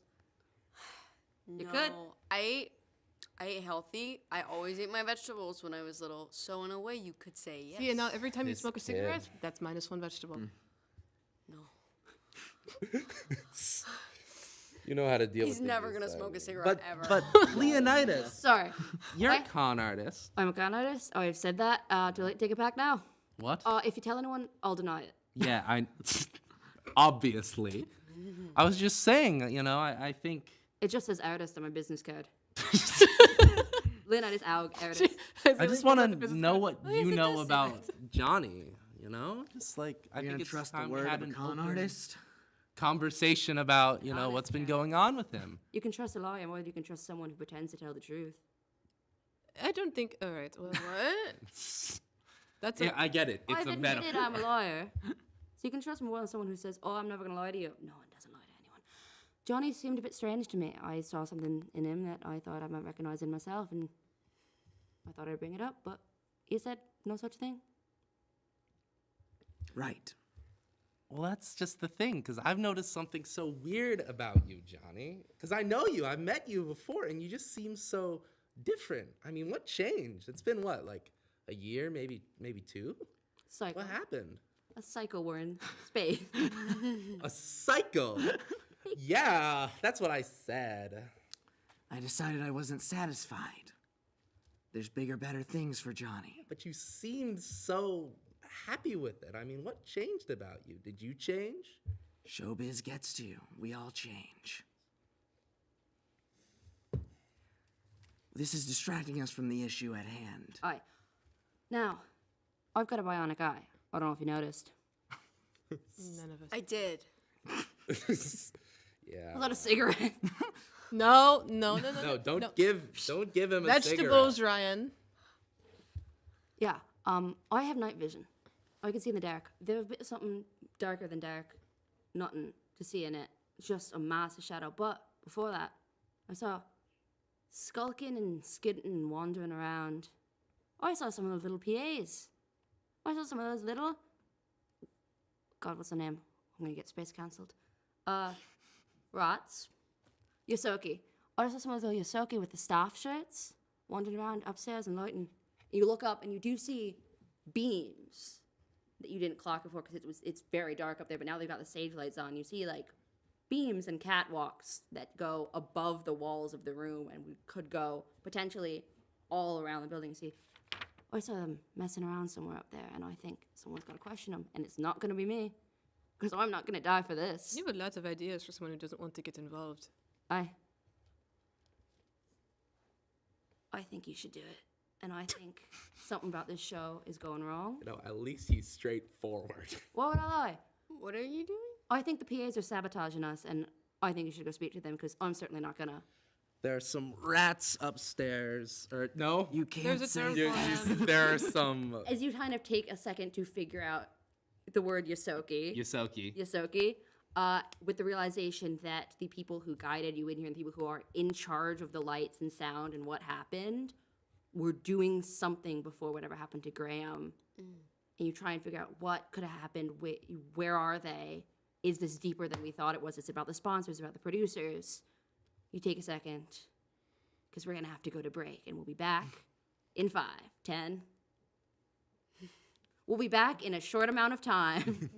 You no, could. I ate healthy. I always ate my vegetables when I was little. So in a way, you could say yes. See, and now every time you This smoke a kid. cigarette, that's -1 vegetable. No. You know how to deal He's with never things, gonna smoke a Ivy. cigarette ever. But Leonidas, Sorry. you're a What? con artist. I'm a con artist. Oh, I've said that. Too late to take it back now. What? If you tell anyone, I'll deny it. Yeah, I obviously. I was just saying, you know, I think It just says artist on my business card. Leonidas Aug, artist. I just want to know what Why is you it know just about Johnny, you know? Just like I You're think gonna it's trust the time we word had of a an con open artist? conversation about, you know, Honest what's been man. going on with him. You can trust a liar more than you can trust someone who pretends to tell the truth. I don't think. All right. Well, what? that's Yeah, I get it. It's I've a admitted metaphor. I'm a liar. So you can trust me more than someone who says, oh, I'm never going to lie to you. No one doesn't lie to anyone. Johnny seemed a bit strange to me. I saw something in him that I thought I might recognize in myself, and I thought I'd bring it up, but he said no such thing. Right. Well, that's just the thing, because I've noticed something so weird about you, Johnny. Because I know you, I've met you before, and you just seem so different. I mean, what changed? It's been what, like a year, maybe 2? Psycho. What happened? A cycle we're in space. A cycle. Yeah, that's what I said. I decided I wasn't satisfied. There's bigger, better things for Johnny. But you seemed so happy with it. I mean, what changed about you? Did you change? Showbiz gets to you. We all change. This is distracting us from the issue at hand. Aye. Now, I've got a bionic eye. I don't know if you noticed. none of us. I did. Yeah. I got a cigarette. No, No, don't no. give him a Vegetables, cigarette. Ryan. Yeah. I have night vision. I can see in the dark. There's a bit of something darker than dark. Nothing to see in it. Just a massive shadow. But before that, I saw skulking and skidding and wandering around. I saw some of those little PAs. I saw some of those little. God, what's the name? I'm gonna get space cancelled. Rats. Yosoki. I saw some of those Yosoki with the staff shirts wandering around upstairs and lighting. You look up and you do see beams that you didn't clock before because it's very dark up there. But now they've got the stage lights on. You see like beams and catwalks that go above the walls of the room, and we could go potentially all around the building. See, I saw them messing around somewhere up there, and I think someone's got to question them, and it's not going to be me because I'm not going to die for this. You have lots of ideas for someone who doesn't want to get involved. I think you should do it. And I think something about this show is going wrong. You know, at least he's straightforward. Why would I lie? What are you doing? I think the PAs are sabotaging us, and I think you should go speak to them because I'm certainly not gonna. There are some rats upstairs. Or no? You can't There's a say term You- for you- them. there are some As you kind of take a second to figure out the word Yosoki, Yosoki. with the realization that the people who guided you in here and the people who are in charge of the lights and sound and what happened we're doing something before whatever happened to Graham, and you try and figure out what could have happened, where are they? Is this deeper than we thought it was? It's about the sponsors, about the producers. You take a second, because we're going to have to go to break, and we'll be back in 5, 10. We'll be back in a short amount of time.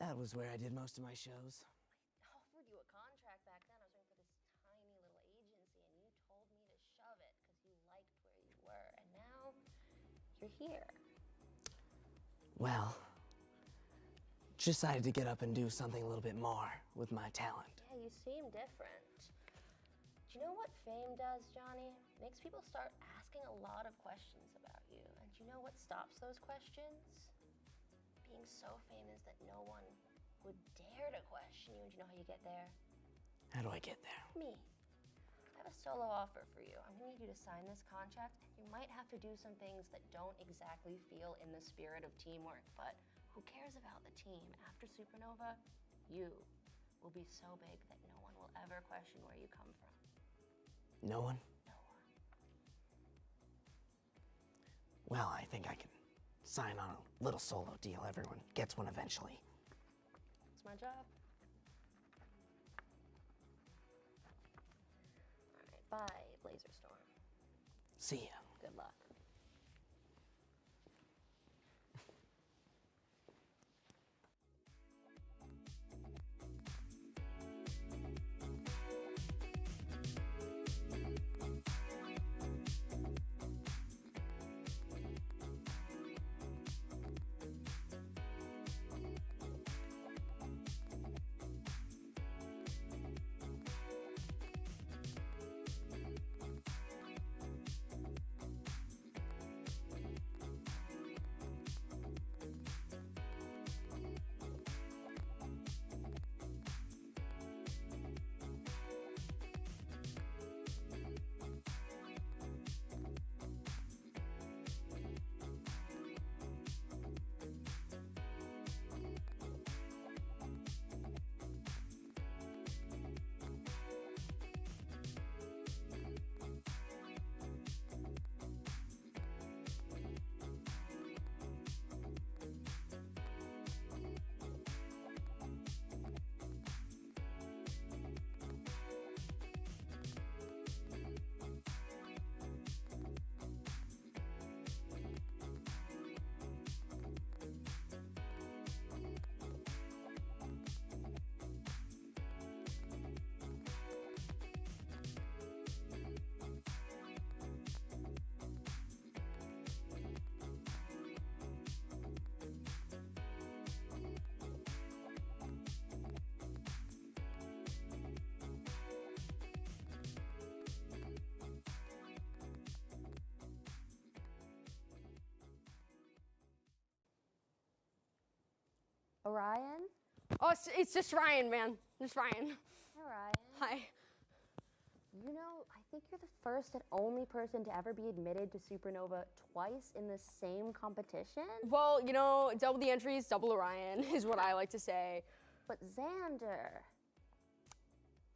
That was where I did most of my shows. I offered you a contract back then. I was working for this tiny little agency, and you told me to shove it because you liked where you were. And now you're here. Well, decided to get up and do something a little bit more with my talent. Yeah, you seem different. Do you know what fame does, Johnny? Makes people start asking a lot of questions about you. And do you know what stops those questions? Being so famous that no one would dare to question you. And do you know how you get there? How do I get there? Me. I have a solo offer for you. I'm gonna need you to sign this contract. You might have to do some things that don't exactly feel in the spirit of teamwork, but who cares about the team? After Supernova, you will be so big that no one will ever question where you come from. No one? No one. Well, I think I can sign on a little solo deal. Everyone gets one eventually. It's my job. All right, bye, Blazer Storm. See ya. Good luck. Orion? Oh, it's just Ryan, man. Just Ryan. Hi, Ryan. Hi. You know, I think you're the first and only person to ever be admitted to Supernova twice in the same competition. Well, you know, double the entries, double Orion is what I like to say. But Xander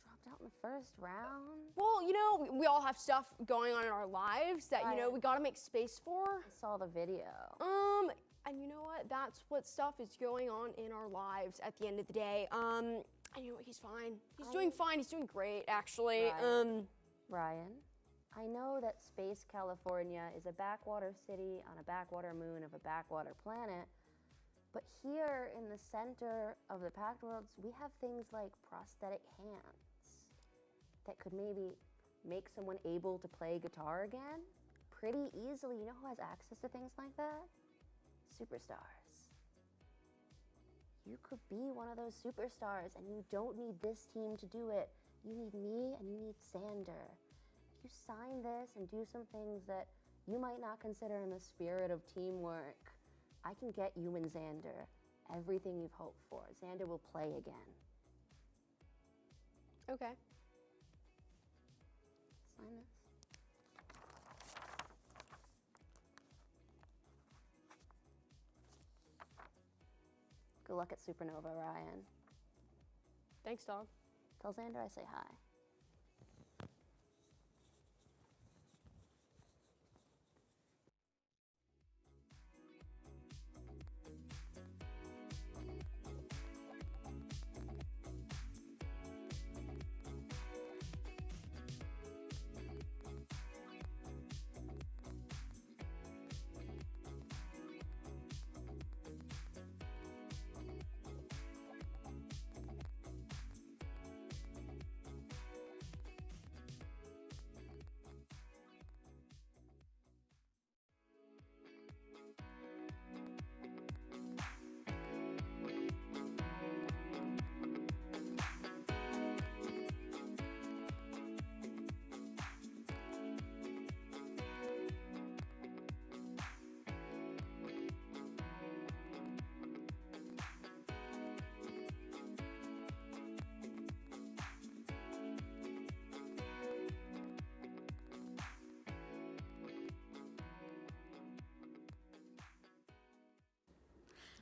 dropped out in the first round. Well, you know, we all have stuff going on in our lives that, you know, Right. we gotta make space for. I saw the video. And you know what? That's what stuff is going on in our lives at the end of the day. And you know what? He's fine. He's doing fine. He's doing great, actually. Right. Ryan, I know that Space California is a backwater city on a backwater moon of a backwater planet, but here in the center of the Packed Worlds, we have things like prosthetic hands that could maybe make someone able to play guitar again pretty easily. You know who has access to things like that? Superstars. You could be one of those superstars, and you don't need this team to do it. You need me and you need Xander. If you sign this and do some things that you might not consider in the spirit of teamwork, I can get you and Xander everything you've hoped for. Xander will play again. Okay. Sign this. Good luck at Supernova, Ryan. Thanks, dog. Tell Xander I say hi.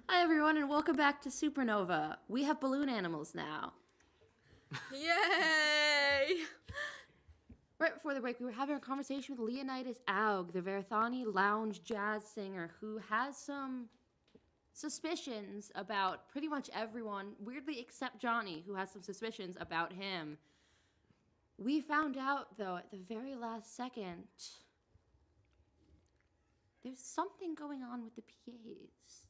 Hi, everyone, and welcome back to Supernova. We have balloon animals now. Yay! Right before the break, we were having a conversation with Leonidas Aug, the Verthani lounge jazz singer, who has some suspicions about pretty much everyone, weirdly except Johnny, who has some suspicions about him. We found out, though, at the very last second, there's something going on with the PAs.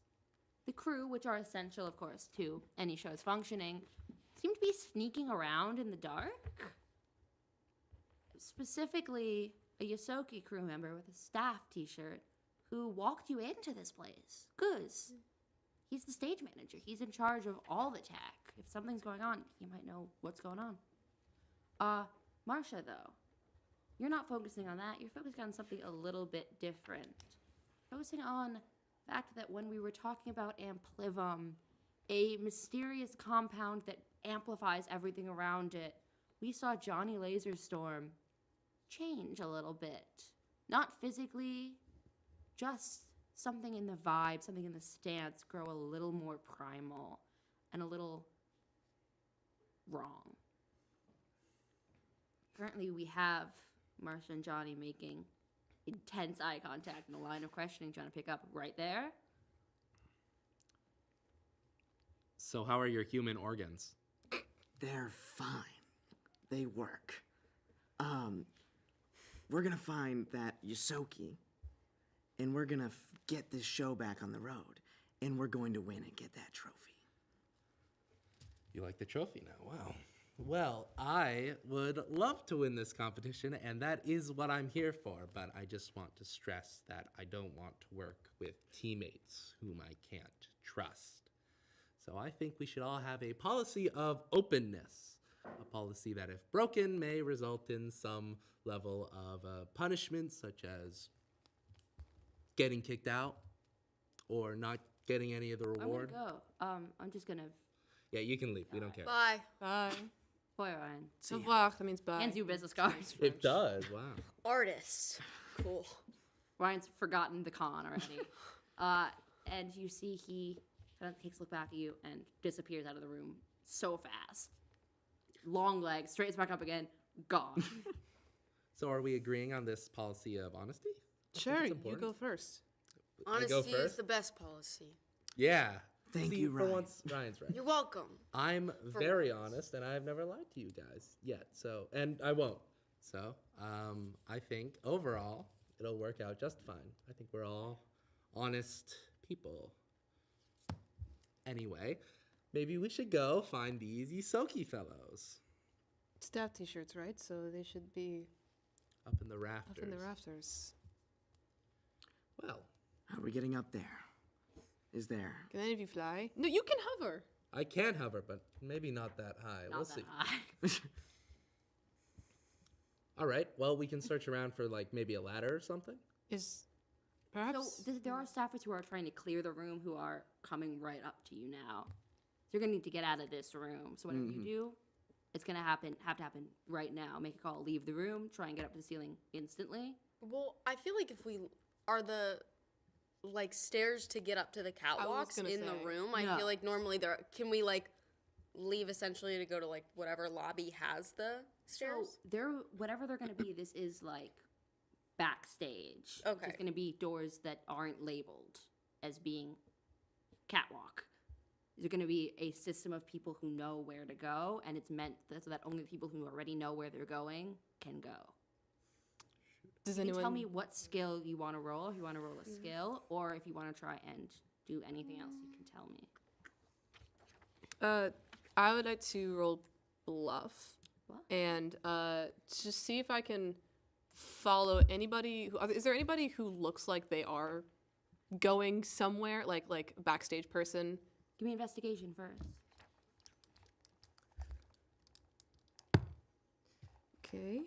The crew, which are essential, of course, to any show's functioning, seem to be sneaking around in the dark. Specifically, a Yosoki crew member with a staff t-shirt who walked you into this place. Guz. He's the stage manager. He's in charge of all the tech. If something's going on, he might know what's going on. Marcia, though, you're not focusing on that. You're focusing on something a little bit different. Focusing on the fact that when we were talking about amplivum, a mysterious compound that amplifies everything around it, we saw Johnny Laserstorm change a little bit. Not physically, just something in the vibe, something in the stance grow a little more primal and a little wrong. Currently, we have Marcia and Johnny making intense eye contact and a line of questioning trying to pick up right there. So how are your human organs? They're fine. They work. We're gonna find that Yosoki, and we're gonna get this show back on the road, and we're going to win and get that trophy. You like the trophy now? Wow. Well, I would love to win this competition, and that is what I'm here for. But I just want to stress that I don't want to work with teammates whom I can't trust. So I think we should all have a policy of openness. A policy that, if broken, may result in some level of punishment, such as getting kicked out or not getting any of the reward. I'm gonna go. I'm just gonna. Yeah, you can leave. We don't care. Bye. Bye. Boy, Ryan. Au revoir. That means bye. Hands you business cards. It does. Wow. Artists. Cool. Ryan's forgotten the con already. And you see he kind of takes a look back at you and disappears out of the room so fast. Long legs, straightens back up again, gone. So are we agreeing on this policy of honesty? Sure, you important. go first. Honesty is first? the best policy. Yeah. Thank See, you, for Ryan. once, Ryan's right. You're welcome. I'm very honest, and I've never lied to you guys yet. So, and I won't. So, I think overall it'll work out just fine. I think we're all honest people. Anyway, maybe we should go find these Yosoki fellows Staff t-shirts, right? So they should be up in the rafters. up in the rafters. Well, How are we getting up there? Is there? Can any of you fly? No, you can hover. I can hover, but maybe not that high. Not We'll that see. high. All right. Well, we can search around for like maybe a ladder or something. Is So perhaps there are staffers who are trying to clear the room who are coming right up to you now. So you're gonna need to get out of this room. So whatever you do, it's gonna have to happen right now. Make a call, leave the room, try and get up to the ceiling instantly. Well, I feel like if we are the like stairs to get up to the catwalks gonna in the say. room, I No. feel like normally there can we like leave essentially to go to like whatever lobby has the So stairs? whatever they're gonna be, this is like backstage. Okay. It's gonna be doors that aren't labeled as being catwalk. There's going to be a system of people who know where to go, and it's meant so that only the people who already know where they're going can go. does You can anyone tell me what skill you want to roll, if you want to roll a skill, or if you want to try and do anything else, you can tell me. I would like to roll bluff, Bluff? and to see if I can follow anybody. Is there anybody who looks like they are going somewhere, like a backstage person? Give me investigation first. Okay.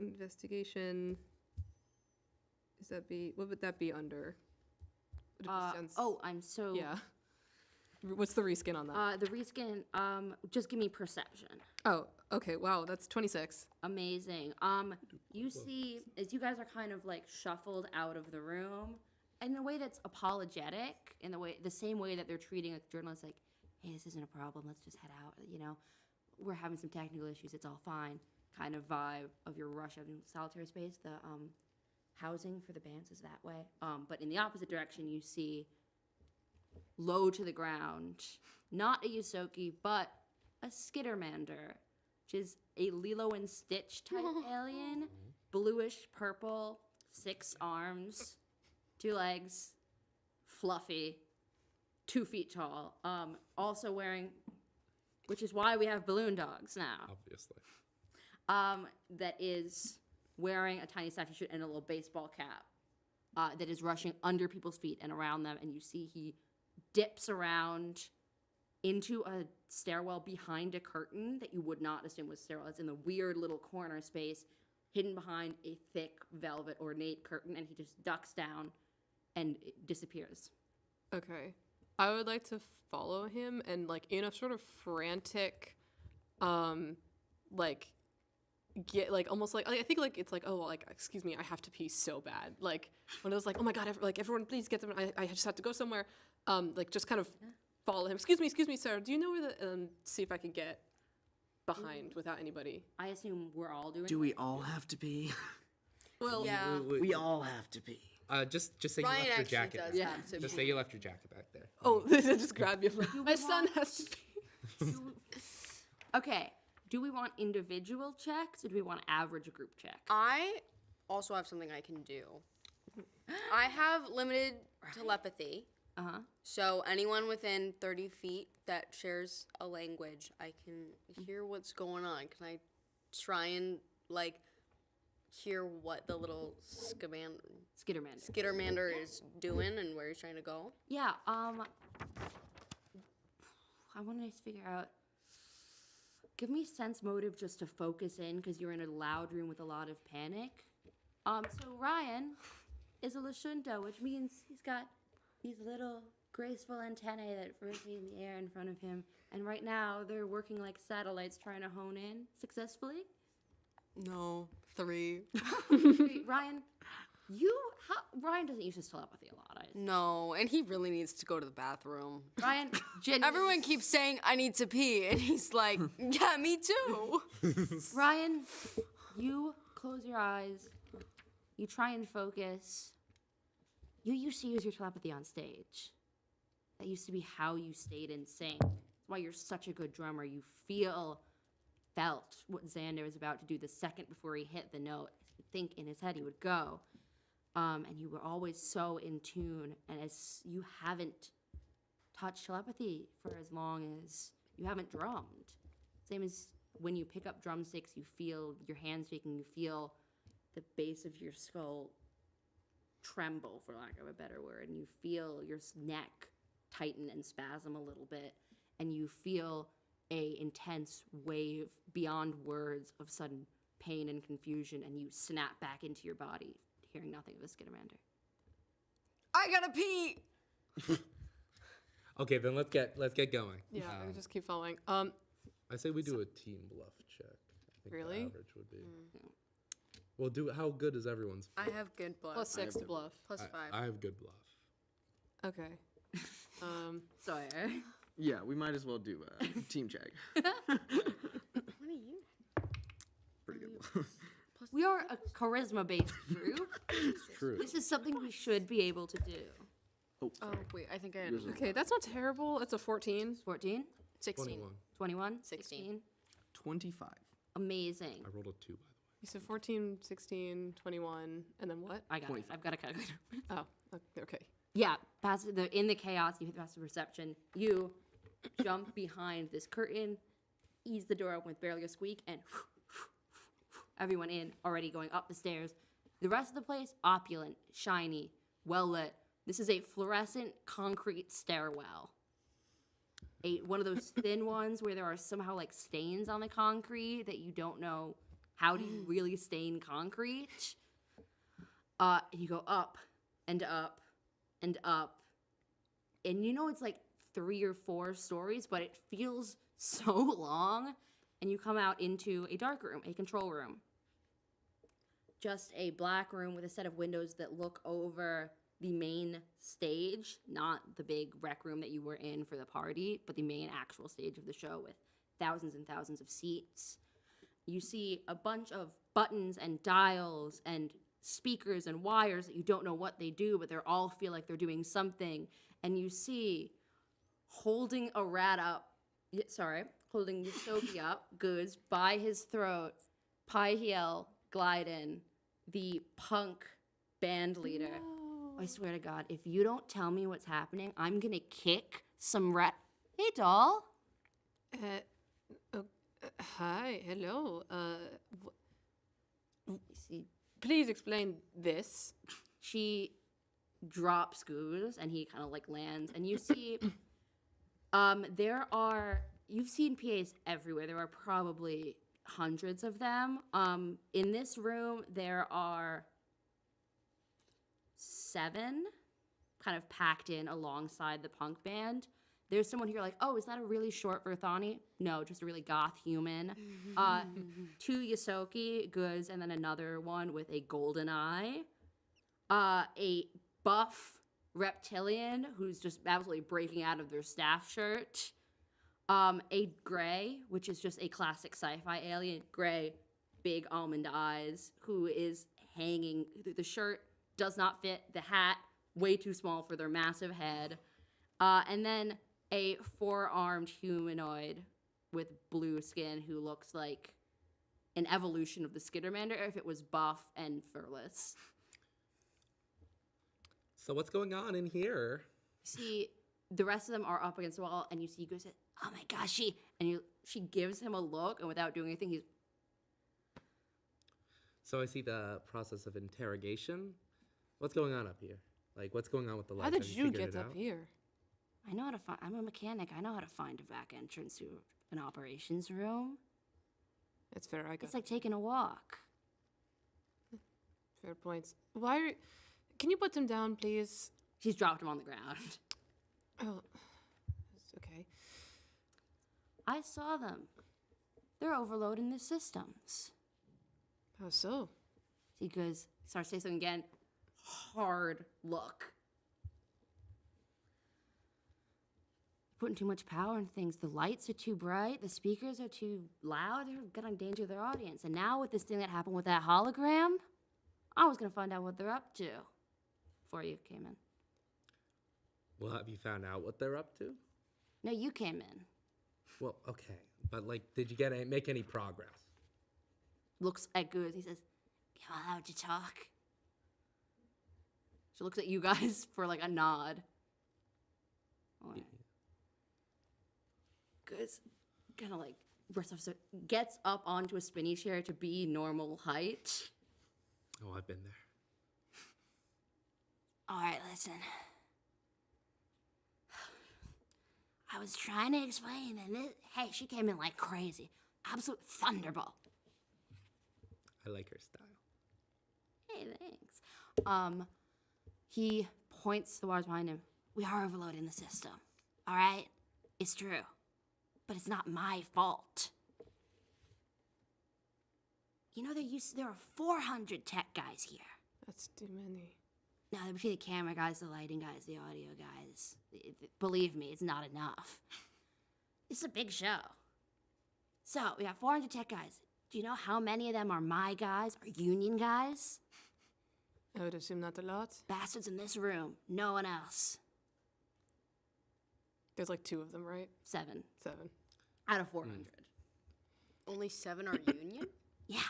Investigation. What would that be under? Would it be sense- I'm so... Yeah. What's the reskin on that? The reskin, just give me perception. Oh, okay. Wow, that's 26. Amazing. You see, as you guys are kind of like shuffled out of the room, in a way that's apologetic, the same way that they're treating a journalist like, hey, this isn't a problem, let's just head out, we're having some technical issues, it's all fine, kind of vibe of your rush of solitary space. The housing for the bands is that way. But in the opposite direction, you see low to the ground, not a Yosoki, but a Skittermander, which is a Lilo and Stitch type alien, bluish purple, 6 arms, 2 legs, fluffy, 2 feet tall. Also wearing, which is why we have balloon dogs now. Obviously. That is wearing a tiny safety suit and a little baseball cap. That is rushing under people's feet and around them, and you see he dips around into a stairwell behind a curtain that you would not assume was stairwell. It's in the weird little corner space, hidden behind a thick velvet ornate curtain, and he just ducks down and disappears. Okay. I would like to follow him and, like, in a sort of frantic, like, get, like, almost like, I think, like, it's like, oh, like, excuse me, I have to pee so bad. Like, when it was like, oh my God, everyone, please get them, I just have to go somewhere. Like, just kind of follow him. Excuse me, sir, do you know where the, see if I can get behind without anybody? I assume we're all doing Do we all have to pee? Well, Yeah. We all have to pee. Just say Ryan you left your actually jacket. does back. have to Just pee. say you left your jacket back there. Oh, they just grab you. Like, my son has to pee. Okay. Do we want individual checks or do we want average group check? I also have something I can do. I have limited telepathy. Uh-huh. So anyone within 30 feet that shares a language, I can hear what's going on. Can I try and, like, hear what the little Skittermander. Skittermander is doing and where he's trying to go? Yeah, I want to figure out. Give me sense motive just to focus in because you're in a loud room with a lot of panic. So Ryan is a Lashunta, which means he's got these little graceful antennae that rotate in the air in front of him, and right now they're working like satellites trying to hone in successfully. No, 3. Wait, Ryan, Ryan doesn't use his telepathy a lot. No, and he really needs to go to the bathroom. Ryan, Everyone keeps saying, I need to pee, and he's like, yeah, me too. Ryan, you close your eyes. You try and focus. You used to use your telepathy on stage. That used to be how you stayed in sync. That's why you're such a good drummer. You felt what Xander was about to do the second before he hit the note. I think in his head he would go. And you were always so in tune. And as you haven't touched telepathy for as long as you haven't drummed. Same as when you pick up drumsticks, you feel your hands shaking, you feel the base of your skull tremble, for lack of a better word, and you feel your neck tighten and spasm a little bit, and you feel a intense wave beyond words of sudden pain and confusion, and you snap back into your body, hearing nothing of a Skittermander. I gotta pee. Okay, then let's get going. Yeah, I just keep following. I say we do a team bluff check. I think Really? the average would be. Well, how good is everyone's? I have good bluff. +6 to bluff. +5. I have good bluff. Okay. Sawyer. Yeah, we might as well do a team check. What are you? Pretty good. We are a charisma-based group. True. This is something we should be able to do. Oh, wait, I think I had Okay, that's not terrible. That's a 14. 14, 16. 21. 21, 16. 16. 25. Amazing. I rolled a 2, by the way. You said 14, 16, 21, and then what? I got it. I've got a calculator. Oh, okay. Yeah, in the chaos, you hit passive perception. You jump behind this curtain, ease the door open with barely a squeak, and everyone in, already going up the stairs. The rest of the place, opulent, shiny, well lit. This is a fluorescent concrete stairwell. One of those thin ones where there are somehow like stains on the concrete that you don't know how do you really stain concrete. And you go up and up and up. And you know it's like 3 or 4 stories, but it feels so long. And you come out into a dark room, a control room. Just a black room with a set of windows that look over the main stage, not the big rec room that you were in for the party, but the main actual stage of the show with thousands and thousands of seats. You see a bunch of buttons and dials and speakers and wires that you don't know what they do, but they all feel like they're doing something. And you see holding Yosoki up, Goods, by his throat, Paihiel Glyden, the punk band leader. I swear to God, if you don't tell me what's happening, I'm gonna kick some Hey, doll. Hi, hello. See, Please explain this. she drops Goose and he kind of like lands, and you see you've seen PAs everywhere. There are probably hundreds of them. In this room there are 7 kind of packed in alongside the punk band. There's someone here like, oh, is that a really short Verthani? No, just a really goth human. 2 Yosoki, Goods, and then another one with a golden eye. A buff reptilian who's just absolutely breaking out of their staff shirt. A gray, which is just a classic sci-fi alien. Gray, big almond eyes, who is hanging. The shirt does not fit. The hat, way too small for their massive head. And then a 4-armed humanoid with blue skin who looks like an evolution of the Skittermander if it was buff and furless. So what's going on in here? See, the rest of them are up against the wall, and you see Goose, oh my gosh, she gives him a look, and without doing anything, he's... So I see the process of interrogation. What's going on up here? Like, what's going on with the lights? How did Have you figured get it up out? here? I know how to find... I'm a mechanic. I know how to find a back entrance to an operations room. That's fair. I got It's like taking a walk. fair points. Can you put them down, please? She's dropped him on the ground. Oh, it's okay. I saw them. They're overloading the systems. How so? He goes, starts to say something again. Hard look. Putting too much power into things. The lights are too bright. The speakers are too loud. They're gonna endanger their audience. And now with this thing that happened with that hologram, I was gonna find out what they're up to before you came in. Well, have you found out what they're up to? No, you came in. Well, okay, but like, did you make any progress? Looks at Goose. He says, "Am I allowed to talk?" She looks at you guys for like a nod. Or Goose kind of like gets up onto a spinny chair to be normal height. Oh, I've been there. All right, listen. I was trying to explain, and hey, she came in like crazy. Absolute thunderbolt. I like her style. Hey, thanks. He points to the wires behind him. We are overloading the system. All right? It's true. But it's not my fault. You know, there are 400 tech guys here. That's too many. Now, between the camera guys, the lighting guys, the audio guys, believe me, it's not enough. It's a big show. So, we got 400 tech guys. Do you know how many of them are my guys, or union guys? I would assume not a lot. Bastards in this room. No one else. There's like 2 of them, right? 7 7. out of 400. Only 7 are union? Yeah.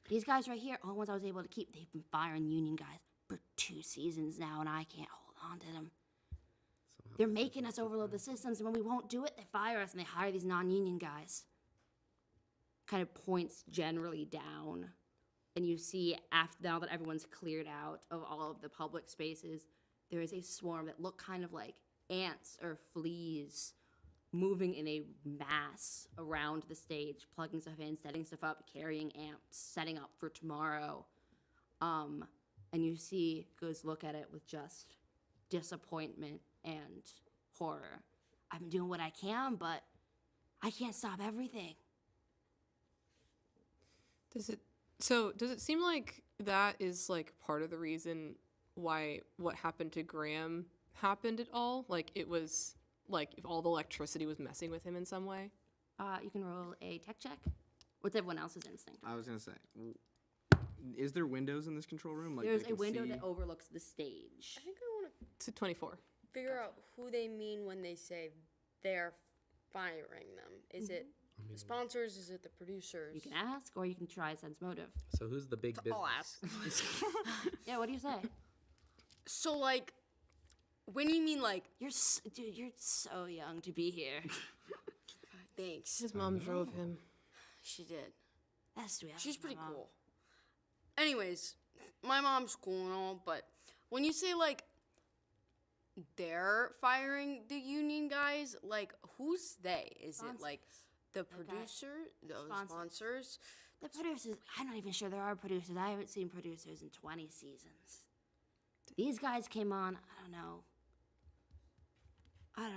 These guys right here, all the ones I was able to keep, they've been firing union guys for 2 seasons now, and I can't hold on to them. They're making us overload the systems, and when we won't do it, they fire us and they hire these non-union guys. Kind of points generally down. And you see, now that everyone's cleared out of all of the public spaces, there is a swarm that look kind of like ants or fleas moving in a mass around the stage, plugging stuff in, setting stuff up, carrying amps, setting up for tomorrow. And you see Goose look at it with just disappointment and horror. I've been doing what I can, but I can't stop everything. Does it seem like that is like part of the reason why what happened to Graham happened at all? Like, it was, like, if all the electricity was messing with him in some way? You can roll a tech check. What's everyone else's instinct? I was gonna say, is there windows in this control room? Like There's they a can window see? that overlooks the stage. I think I want to To 24. figure out who they mean when they say they're firing them. Is it the sponsors? Is it the producers? You can ask, or you can try sense motive. So who's the big business? I'll ask. Yeah, what do you say? So, like, when you mean, like, Dude, you're so young to be here. thanks. His mom drove him. She did. That's sweet. She's pretty cool. Anyways, my mom's cool and all, but when you say, like, they're firing the union guys, like, who's they? Is it, like, the producer? The sponsors? The producers, I'm not even sure there are producers. I haven't seen producers in 20 seasons. These guys came on, I don't know,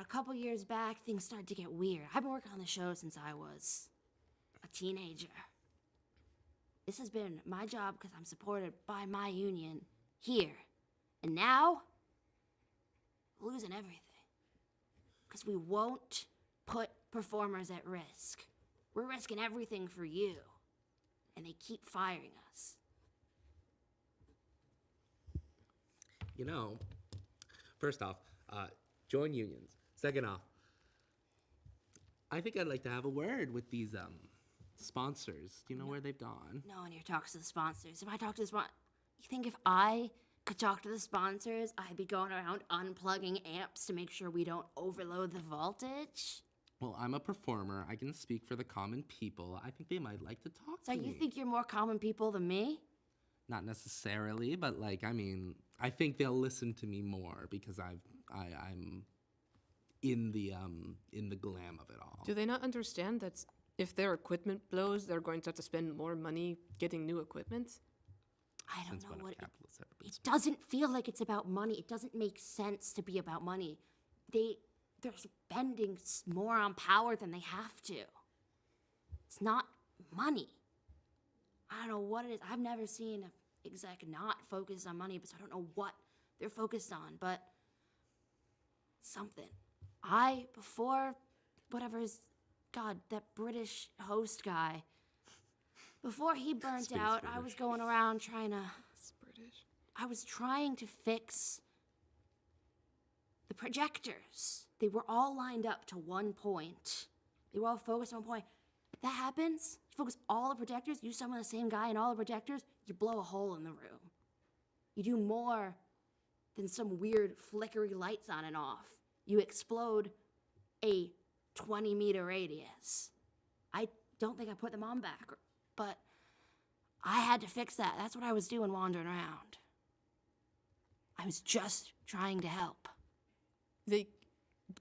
a couple years back, things started to get weird. I've been working on the show since I was a teenager. This has been my job because I'm supported by my union here. And now, we're losing everything. Because we won't put performers at risk. We're risking everything for you. And they keep firing us. You know, first off, join unions. Second off, I think I'd like to have a word with these sponsors. Do you know where they've gone? No one here talks to the sponsors. If I talk to the sponsors, you think if I could talk to the sponsors, I'd be going around unplugging amps to make sure we don't overload the voltage? Well, I'm a performer. I can speak for the common people. I think they might like to talk So to me. you think you're more common people than me? Not necessarily, but like, I mean, I think they'll listen to me more because I'm in the glam of it all. Do they not understand that if their equipment blows, they're going to have to spend more money getting new equipment? I don't That's know what what a capitalist ever been. it doesn't feel like it's about money. It doesn't make sense to be about money. They're spending more on power than they have to. It's not money. I don't know what it is. I've never seen an exec not focus on money, so I don't know what they're focused on, but something. Before that British host guy, before he burnt out, I was going around trying to. I was trying to fix the projectors. They were all lined up to one point. They were all focused on one point. That happens. You focus all the projectors, you summon the same guy in all the projectors, you blow a hole in the room. You do more than some weird flickery lights on and off. You explode a 20-meter radius. I don't think I put them on back, but I had to fix that. That's what I was doing wandering around. I was just trying to help. They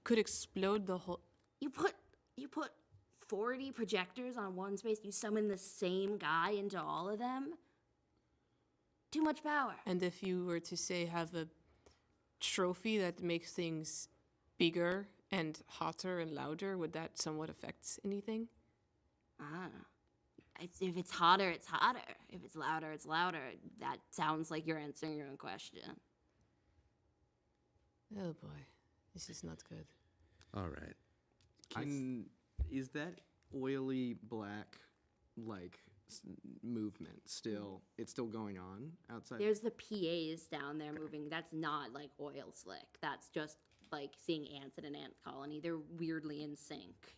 could explode the whole. You put 40 projectors on one space, you summon the same guy into all of them? Too much power. And if you were to, say, have a trophy that makes things bigger and hotter and louder, would that somewhat affect anything? I don't know. If it's hotter, it's hotter. If it's louder, it's louder. That sounds like you're answering your own question. Oh boy, this is not good. All right. Is that oily black like movement still? It's still going on outside. There's the PAs down there moving. That's not like oil slick. That's just like seeing ants in an ant colony. They're weirdly in sync.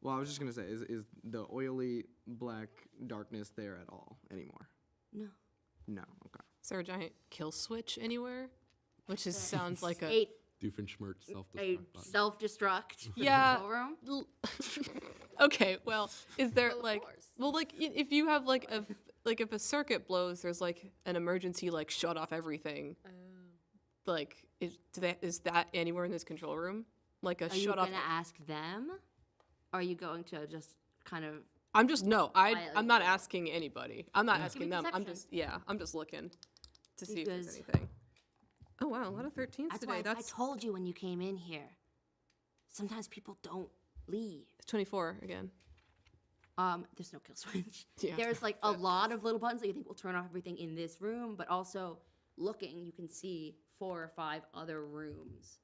Well, I was just gonna say, is the oily black darkness there at all anymore? No. No. Okay. Is there a giant kill switch anywhere? Which is sounds like a A Doofenshmirtz self-destruct button. self-destruct Yeah. control room. Okay, well, is there like if you have like if a circuit blows, there's like an emergency like shut off everything. Like is that anywhere in this control room? Like a Are you shut off. gonna ask them? Or are you going to just kind of? I'm just I'm Quietly. not asking anybody. I'm not asking me them. I'm perception. just looking to see if there's Because- anything. Oh wow, a lot of 13s That's today. why I That's told you when you came in here. Sometimes people don't leave. 24 again. There's no kill switch. Yeah. There's like a lot of little buttons that you think will turn off everything in this room, but also looking, you can see 4 or 5 other rooms.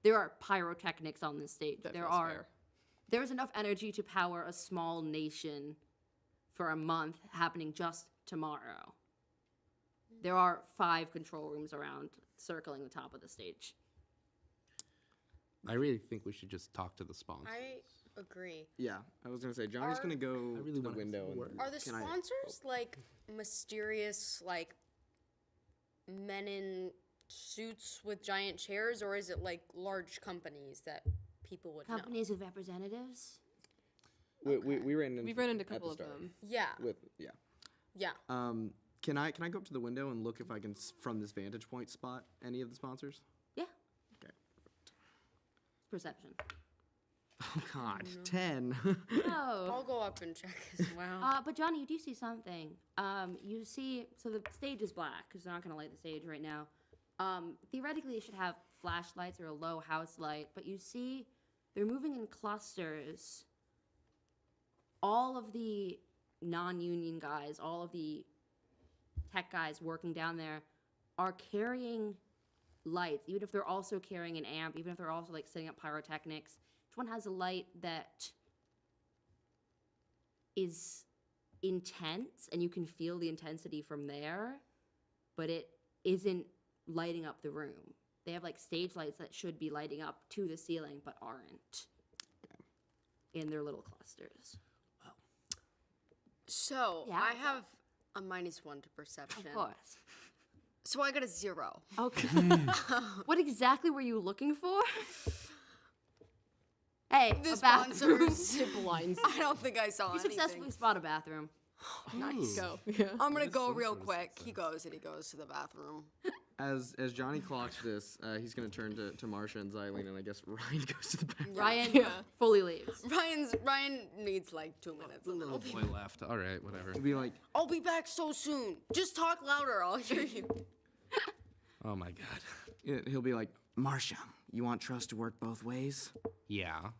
There are pyrotechnics on this stage. That feels fair. There's enough energy to power a small nation for a month happening just tomorrow. There are 5 control rooms around circling the top of the stage. I really think we should just talk to the sponsors. I agree. Yeah, I was gonna say Johnny's Are- gonna go really to the wanna window. have some And, words. Are the Can I- sponsors like mysterious, like men in suits with giant chairs, or is it like large companies that people would know? Companies with representatives. we ran into We've run into a at the couple of start them. Yeah, Yeah. yeah. Can I go up to the window and look if I can from this vantage point spot any of the sponsors? Yeah. Okay. Perception. Oh God, 10. Oh. I'll go up and check as well. But Johnny, you do see something. You see, so the stage is black because they're not going to light the stage right now. Theoretically, it should have flashlights or a low house light, but you see they're moving in clusters. All of the non-union guys, all of the tech guys working down there are carrying lights, even if they're also carrying an amp, even if they're also like setting up pyrotechnics. Each one has a light that is intense and you can feel the intensity from there, but it isn't lighting up the room. They have like stage lights that should be lighting up to the ceiling but aren't in their little clusters. So Yeah, I what's have a -1 to perception. Of course. So I got a 0. Okay. What exactly were you looking for? Hey, The a bathroom. sponsors. Blinds. I don't think I saw You anything. successfully spot a bathroom. Nice. Go. Yeah. I'm gonna go real quick. He goes to the bathroom. As Johnny clocks this, he's gonna turn to Marsha and Xylene, and I guess Ryan goes to the back. Ryan fully leaves. Ryan needs like 2 minutes. A little. Boy left. All right, whatever. He'll be like, I'll be back so soon. Just talk louder. I'll hear you. Oh my God. he'll be like, Marsha, you want trust to work both ways? Yeah.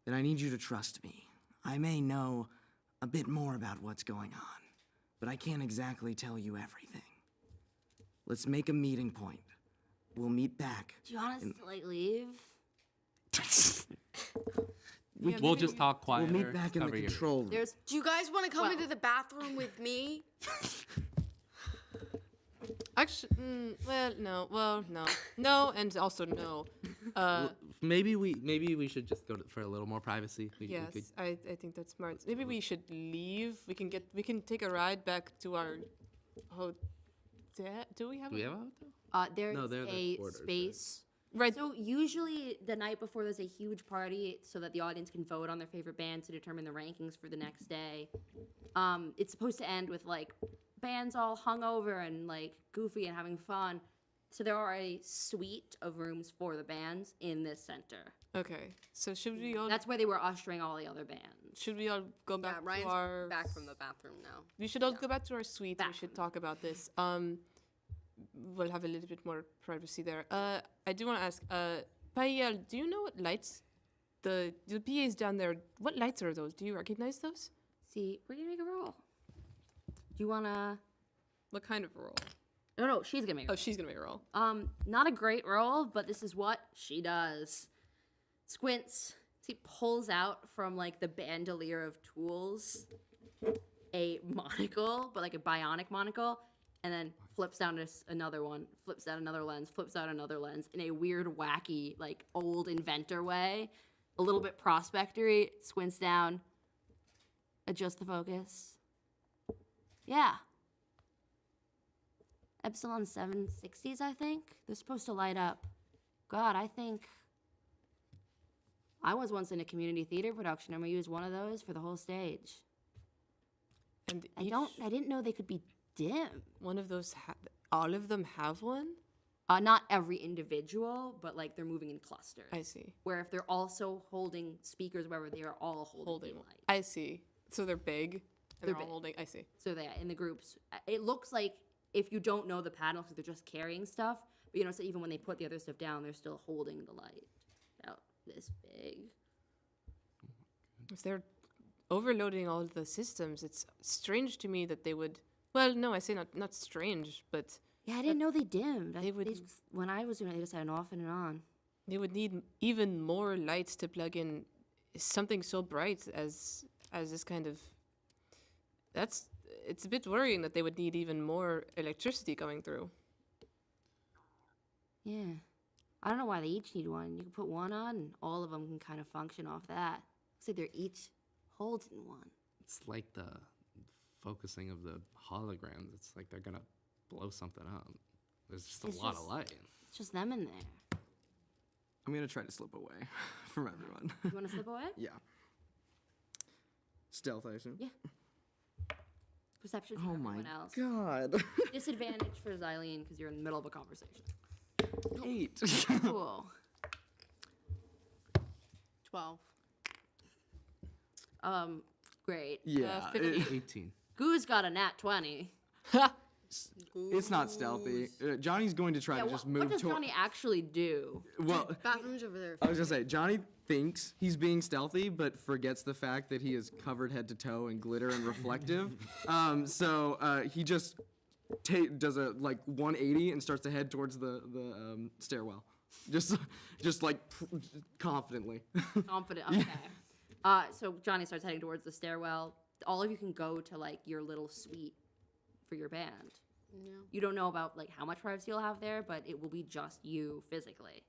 Then I need you to trust me. I may know a bit more about what's going on, but I can't exactly tell you everything. Let's make a meeting point. We'll meet back. Do you want us to like leave? We'll just talk We'll quieter. meet back in the cover your- control room. There's Do you guys want to come Well- into the bathroom with me? Actually, well, no. Well, no. No, and also no. Maybe we should just go for a little more privacy. We Yes, could- I think that's smart. Maybe we should leave. We can take a ride back to our hotel. Do we have? do we have a hotel? there's No, they're the a quarters, right? space. Right. So usually the night before there's a huge party so that the audience can vote on their favorite band to determine the rankings for the next day. It's supposed to end with like bands all hungover and like goofy and having fun. So there are a suite of rooms for the bands in this center. Okay. So should we all? That's where they were ushering all the other bands. Should we all go Yeah, back to Ryan's our? back from the bathroom now. We should all go back to our suite. We should Bathroom. talk about this. We'll have a little bit more privacy there. I do want to ask, Payel, do you know what lights the PAs down there? What lights are those? Do you recognize those? See, we're gonna make a roll. Do you wanna? What kind of roll? No, she's gonna make. Oh, she's gonna make a roll. Not a great roll, but this is what she does. Squints. He pulls out from like the bandolier of tools a monocle, but like a bionic monocle, and then flips down another one, flips out another lens, flips out another lens in a weird, wacky, like old inventor way. A little bit prospectory, squints down, adjust the focus. Yeah. Epsilon 760s, I think. They're supposed to light up. God, I think I was once in a community theater production and we used one of those for the whole stage. And I didn't know they could be dim. One of those. All of them have one. Not every individual, but like they're moving in clusters. I see. Where if they're also holding speakers, wherever they are all holding Holding. light. I see. So they're big. And They're all big. holding. I see. So they in the groups. It looks like if you don't know the panels, they're just carrying stuff. But you know, so even when they put the other stuff down, they're still holding the light. About this big. If they're overloading all the systems, it's strange to me that they would. Well, no, I say not strange, but Yeah, I didn't know they dimmed. They would- When I was doing it, they just had an off and an on. They would need even more lights to plug in something so bright as this kind of. It's a bit worrying that they would need even more electricity going through. Yeah. I don't know why they each need one. You can put one on, and all of them can kind of function off that. Looks like they're each holding one. It's like the focusing of the holograms. It's like they're gonna blow something up. There's just a It's lot just- of light. It's just them in there. I'm gonna try to slip away from everyone. You want to slip away? Yeah. Stealth, I assume. Yeah. Perception for Oh my everyone else. god. Disadvantage for Xylene because you're in the middle of a conversation. 8. Cool. 12. Great. Yeah. 18. Goo's got a nat 20. It's not stealthy. Johnny's going to try to just What move does toward. Johnny actually do? Well, Bathroom's over there. I was gonna say Johnny thinks he's being stealthy, but forgets the fact that he is covered head to toe in glitter and reflective. So he just does a 180 and starts to head towards the stairwell, just confidently. Confident. Okay. So Johnny starts heading towards the stairwell. All of you can go to your little suite for your band. Yeah. You don't know about how much privacy you'll have there, but it will be just you physically.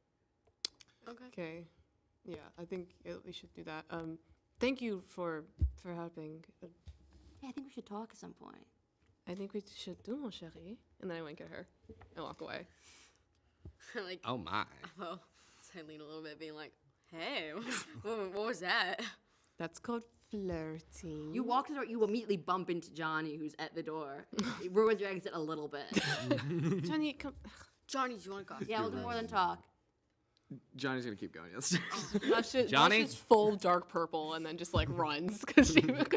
Okay. Okay. Yeah, I think we should do that. Thank you for helping. Yeah, I think we should talk at some point. I think we should do, mon chéri. And then I wink at her and walk away. Like, Oh my. well, I lean a little bit, being like, "Hey, what was that?" That's called flirting. You walk to the door, you immediately bump into Johnny, who's at the door. It ruins your exit a little bit. Johnny, come. Johnny, do you want to go? Yeah, we'll do more than talk. Johnny's gonna keep going. Yes. Johnny? Johnny? Just full dark purple and then just runs because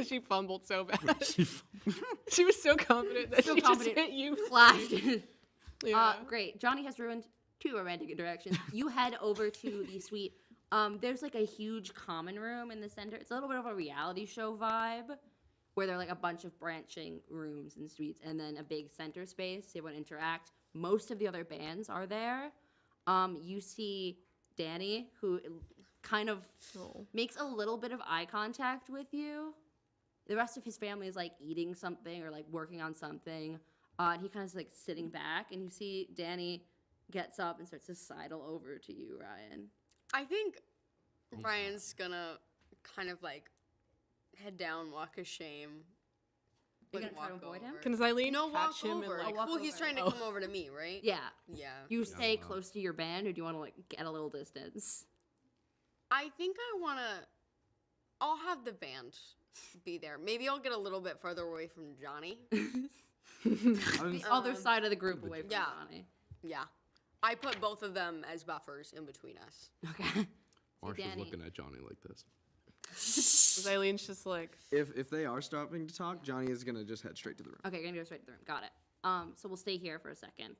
she fumbled so bad. She was so confident that So she confident. just hit you. Flash. Yeah. Great. Johnny has ruined 2 romantic interactions. You head over to the suite. There's a huge common room in the center. It's a little bit of a reality show vibe where there are a bunch of branching rooms and suites and then a big center space. They want to interact. Most of the other bands are there. You see Danny, who kind of makes a little bit of eye contact with you. The rest of his family is eating something or working on something. And he kind of is sitting back, and you see Danny gets up and starts to sidle over to you, Ryan. I think Ryan's gonna kind of head down, walk of shame. You're but gonna try to walk avoid him? over. Can Eileen No, walk catch him over. and walk well, he's over. trying to come over to me, right? Yeah. Yeah. You stay close to your band, or do you want to get a little distance? I think I'll have the band be there. Maybe I'll get a little bit further away from Johnny. The other side of the group away from yeah. Johnny. Yeah. I put both of them as buffers in between us. Okay. Marsha's Danny. looking at Johnny like this. Eileen's just If they are stopping to talk, Johnny is gonna just head straight to the room. Okay, you're gonna go straight to the room. Got it. So we'll stay here for a second.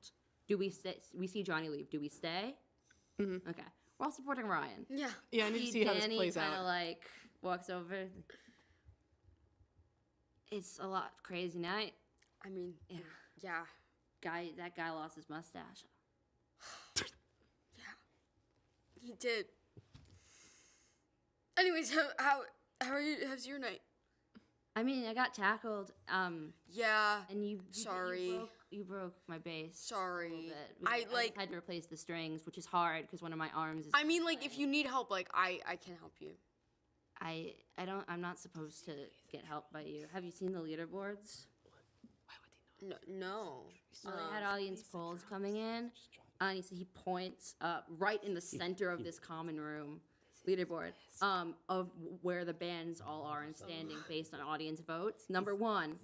Do we stay? We see Johnny leave. Do we stay? Mm-hmm. Okay. We're all supporting Ryan. Yeah. yeah, I need to see how this Danny plays kind out. of walks over. It's a lot crazy night. I mean, Yeah. yeah. That guy lost his mustache. He did. Anyways, how are you? How's your night? I mean, I got tackled. Yeah. And you. Sorry. You broke my bass. Sorry. A little bit. I, just had to replace the strings, which is hard because one of my arms is. I mean, if you need help, I can help you. I'm not supposed to get help by you. Have you seen the leaderboards? No. So they had audience polls coming in, and he points right in the center of this common room leaderboard of where the bands all are and standing based on audience votes. Number 1.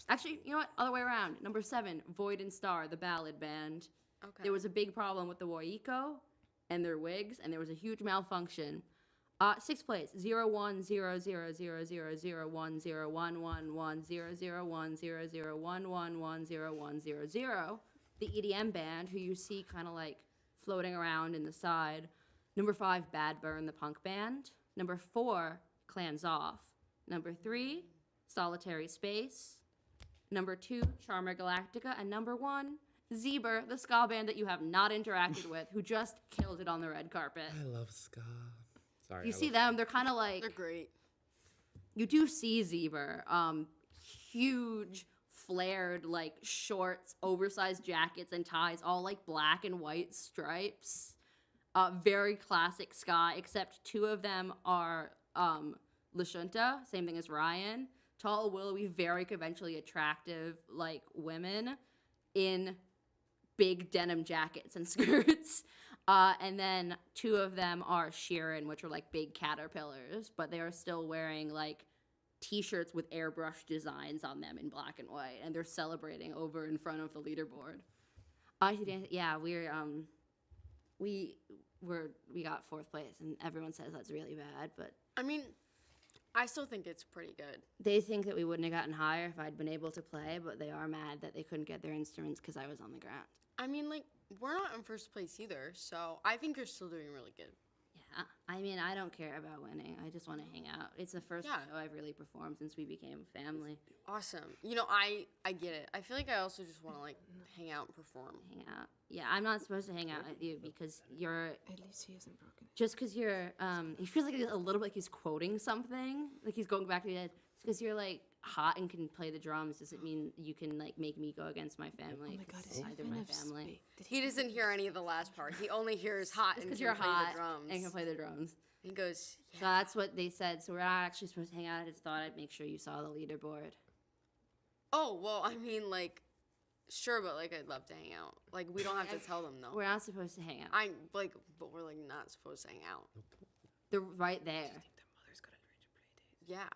Actually, you know what? Other way around. Number 7, Void and Star, the ballad band. Okay. There was a big problem with the Waiko and their wigs, and there was a huge malfunction. 6th place, 01 0 0 0 0 0 1 0 1 1 1 0 0 1 0 0 1 1 1 0 1 0 0. The EDM band, who you see kind of floating around in the side. Number 5, Bad Burn, the punk band. Number 4, Clans Off. Number 3, Solitary Space. Number 2, Charmer Galactica. And number 1, Zeber, the ska band that you have not interacted with, who just killed it on the red carpet. I love ska. Sorry. You I see love- them, they're kind of like, They're great. you do see Zeber, huge, flared, like, shorts, oversized jackets and ties, all like black and white stripes. Very classic ska, except two of them are Lashunta, same thing as Ryan. Tall, willowy, very conventionally attractive, like, women in big denim jackets and skirts. And then two of them are Sheeran, which are like big caterpillars, but they are still wearing like t-shirts with airbrush designs on them in black and white, and they're celebrating over in front of the leaderboard. Yeah, we got 4th place, and everyone says that's really bad, but I mean, I still think it's pretty good. they think that we wouldn't have gotten higher if I'd been able to play, but they are mad that they couldn't get their instruments because I was on the ground. I mean, like, we're not in first place either, so I think you're still doing really good. Yeah, I mean, I don't care about winning. I just want to hang out. It's the first Yeah. show I've really performed since we became family. Awesome. You know, I get it. I feel like I also just want to, like, hang out and perform. Hang out. Yeah, I'm not supposed to hang out with you because you're At least he isn't broken. just because you're. He feels like a little bit like he's quoting something, like he's going back to the head. Because you're like hot and can play the drums doesn't mean you can like make me go against my family. Oh my god, 'cause is he neither kind my of family. He doesn't hear any of the last part. He only hears hot and Because can you're play hot the drums. and can play the drums. He goes, So that's what they said. So we're not actually supposed to hang out. I just thought I'd make sure you saw the leaderboard. oh, well, I mean, like, sure, but, like, I'd love to hang out. Like, we don't have to tell them, though. We're not supposed to hang out. I'm, like, but we're, like, not supposed to hang out. They're right there. Their mother's got arrange a play date. Yeah.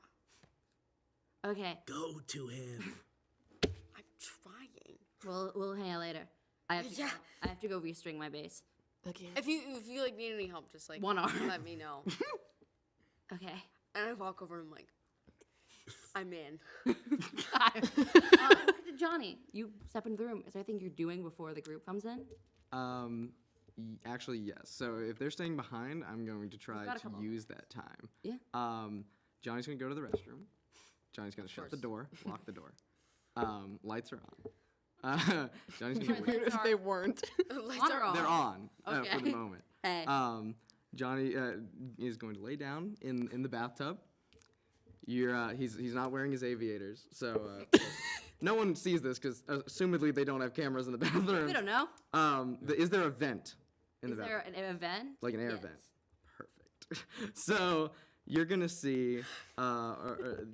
Okay, Go to him. I'm trying. we'll hang out later. I have to. Yeah. I have to go restring my bass. Again. If you like, need any help, just, like, One arm. let me know. Okay. And I walk over and I'm like, I'm in. Johnny, you step into the room. Is there anything you're doing before the group comes in? Actually, yes. So if they're staying behind, I'm going to try got a to couple. use that time. Yeah. Johnny's gonna go to the restroom. Johnny's gonna shut the door, lock the door. Lights are on. Johnny's gonna Sorry, lights are weren't. Lights on are or off? they're on for Okay. the moment. Hey. Johnny is going to lay down in the bathtub. He's not wearing his aviators, so no one sees this because assumedly they don't have cameras in the bathroom. We don't know. Is there a vent in Is the there bathroom? an event? Like an air Yes. vent. Perfect. So you're gonna see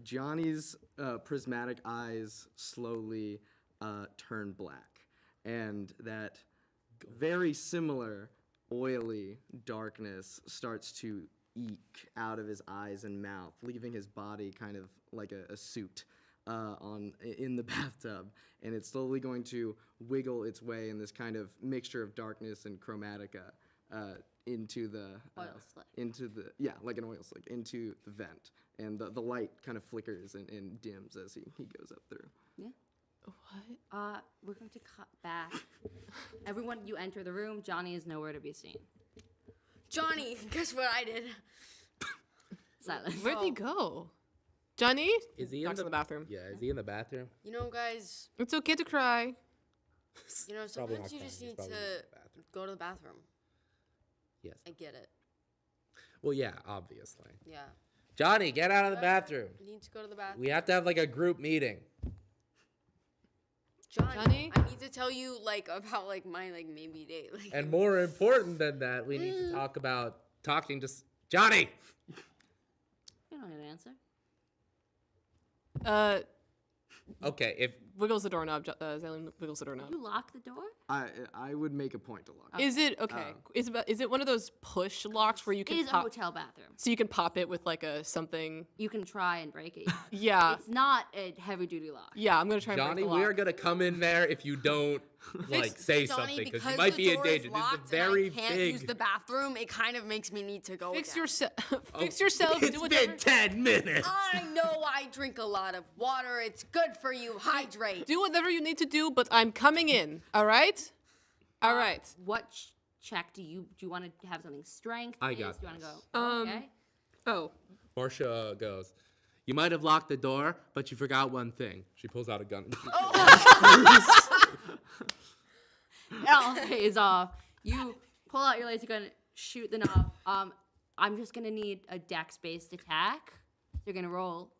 Johnny's prismatic eyes slowly turn black, and that very similar oily darkness starts to eke out of his eyes and mouth, leaving his body kind of like a suit in the bathtub, and it's slowly going to wiggle its way in this kind of mixture of darkness and chromatica into the Oil slick. like an oil slick into the vent, and the light kind of flickers and dims as he goes up through. Yeah. What? We're going to cut back. Everyone, you enter the room. Johnny is nowhere to be seen. Johnny, guess what I did? Silence. Where'd he go? Johnny? Is he in Doc's in the bathroom. Yeah, is he in the bathroom? You know, guys, It's okay to cry. you know, Probably sometimes not you crying, just he's need probably to in the bathroom. go to the bathroom. Yes. I get it. Well, yeah, obviously. Yeah. Johnny, get out of the bathroom. You need to go to the bathroom. We have to have like a group meeting. Johnny? I need to tell you, like, about, like, my, like, maybe date. Like, And more important than that, we need to talk about talking to Johnny. You don't need an answer. Okay, if Wiggles the doorknob. Zalen wiggles the doorknob. You lock the door? I would make a point to lock. Is it okay? Is it one of those push locks where you It can is a pop? hotel bathroom. So you can pop it with like a something. You can try and break it. Yeah, It's not a heavy duty lock. yeah. I'm gonna try and Johnny, break the we lock. are gonna come in there if you don't like say Johnny, something because because you might the be in door danger. is This is locked a very and I can't big. use the bathroom. It kind of makes me need to go. Fix again. yourself. Fix yourself. It's Do whatever. been 10 minutes. I know I drink a lot of water. It's good for you. Hydrate. Do whatever you need to do, but I'm coming in. All right. All right. What check do you want to have something strength? I based? got Do you want to this. go? Um, Okay. Oh. Portia goes, you might have locked the door, but you forgot one thing. She pulls out a gun. It all pays off. You pull out your laser gun, shoot the knob. I'm just gonna need a dex-based attack. You're gonna roll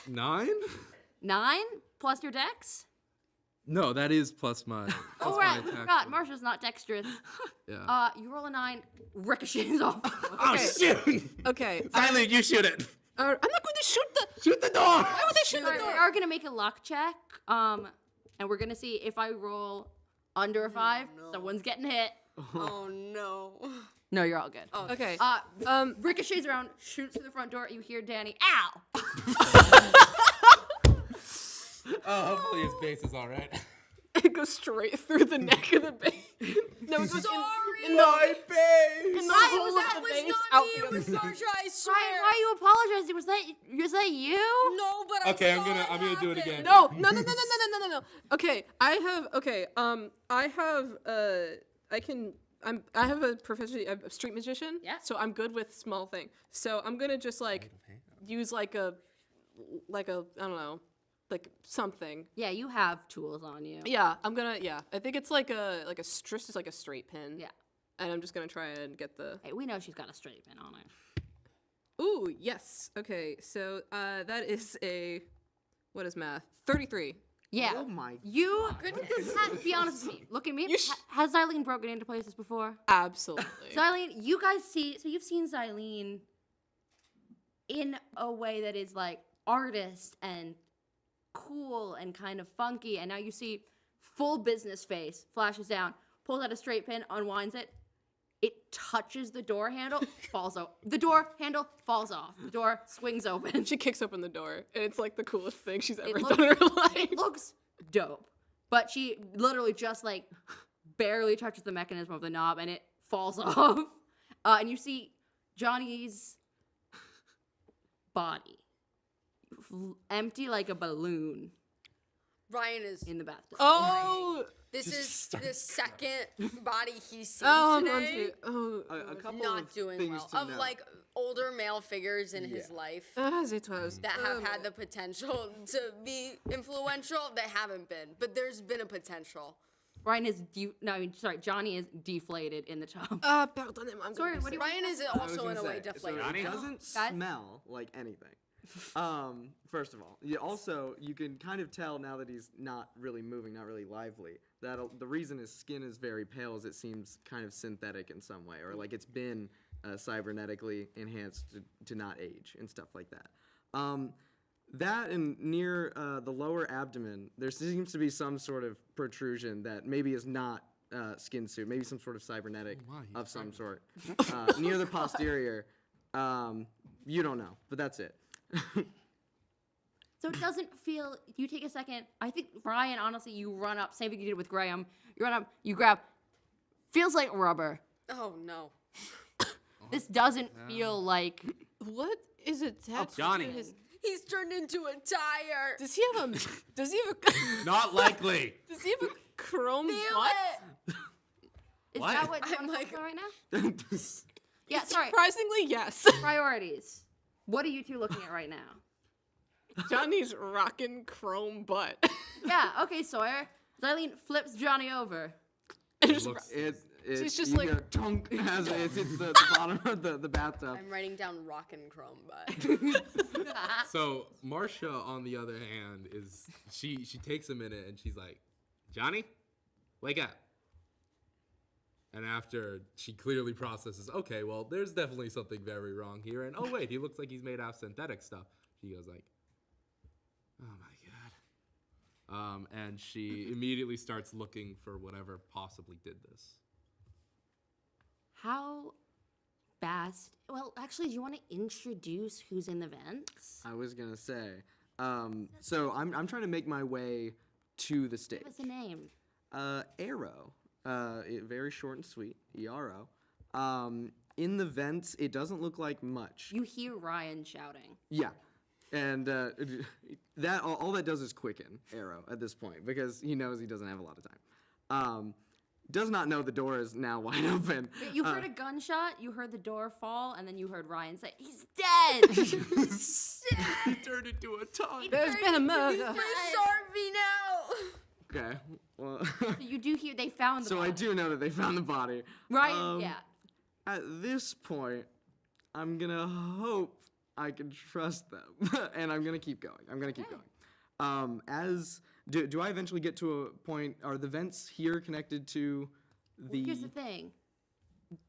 9? 9 plus your dex. No, that is plus my. Oh right, we forgot. Marsha's not dexterous. Yeah. You roll a 9, ricochets off. Oh shoot! Okay. Finally, you shoot it. I'm not going to shoot Shoot the door. Why would they shoot the Sorry, we door? are gonna make a luck check. And we're gonna see if I roll under a 5, someone's getting hit. Oh no. No, you're all good. Okay. Ricochets around, shoots through the front door. You hear Danny, ow! Oh, hopefully his base is all right. It goes straight through the neck of the base. No, it goes in the base. in the hole of the base. Out the other side. Marsha, I swear. Ryan, why are you apologizing? Was that you? No, but I Okay, saw I'm gonna do it again. No. Okay, I have a profession. I'm a street magician. Yeah. So I'm good with small things. So I'm gonna just like use like a I don't know, like something. Yeah, you have tools on you. Yeah, I think it's like a just like a straight pin. Yeah. And I'm just gonna try and get the. Hey, we know she's got a straight pin on her. Ooh, yes. Okay, so that is a, what is math? 33. Yeah. Oh my You, be honest with me. Look at me. Has Xylene broken into places before? Absolutely. Xylene, you guys you've seen Xylene in a way that is like artist and cool and kind of funky, and now you see full business face, flashes down, pulls out a straight pin, unwinds it. It touches the door handle, falls out. The door handle falls off. The door swings open. She kicks open the door, and it's like the coolest thing she's ever looks- done in her life. It looks dope, but she literally just like barely touches the mechanism of the knob, and it falls off. And you see Johnny's body empty like a balloon Ryan is. in the bathtub. Oh! This is the second body he's seen Oh, I'm today. on to. A couple Not of doing things well. to Of note. like older male figures in his life As it was. that have had the potential to be influential that haven't been, but there's been a potential. Ryan is Johnny is deflated in the tub. Pardon him, I'm Sorry, gonna what do you Ryan is I was also in gonna a way say, deflated. So it doesn't Guys? smell like anything. First of all, you can kind of tell now that he's not really moving, not really lively, that the reason his skin is very pale is it seems kind of synthetic in some way, or like it's been cybernetically enhanced to not age and stuff like that. That and near the lower abdomen, there seems to be some sort of protrusion that maybe is not skin suit, maybe some sort of cybernetic of some sort. Near the posterior, you don't know, but that's it. So it doesn't feel. You take a second. I think Ryan, honestly, you run up. Same thing you did with Graham. You run up. You grab. Feels like rubber. Oh no. This doesn't feel like. What is attached Johnny. to his... He's turned into a tire. Does he have a... Not likely. Does he have a chrome Feel butt? it. Is What? that what I'm Johnny's like- like right now? Yeah. Sorry. Surprisingly, yes. Priorities. What are you two looking at right now? Johnny's rockin' chrome butt. Yeah. Okay, Sawyer. Xylene flips Johnny over. It's just you like- get a tonk as it's the bottom of the bathtub. I'm writing down rockin' chrome butt. So Marcia, on the other hand, is she takes a minute and she's like, Johnny, wake up. And after she clearly processes, okay, well, there's definitely something very wrong here. And oh wait, he looks like he's made out of synthetic stuff. She goes like, oh my god. And she immediately starts looking for whatever possibly did this. How fast? Well, actually, do you want to introduce who's in the vents? I was gonna say. So I'm trying to make my way to the stage. What's the name? Arrow. Very short and sweet. ERO. In the vents, it doesn't look like much. You hear Ryan shouting. Yeah. And that all that does is quicken Arrow at this point because he knows he doesn't have a lot of time. Does not know the door is now wide open. But you heard a gunshot, you heard the door fall, and then you heard Ryan say, "He's dead." He turned into a ton. There's been a murder. Starve me now. Okay. Well, So you do hear they found the so body. I do know that they found the body. Ryan, yeah. At this point, I'm gonna hope I can trust them, and I'm gonna keep going. I'm gonna keep going. Do I eventually get to a point? Are the vents here connected to the? Here's the thing.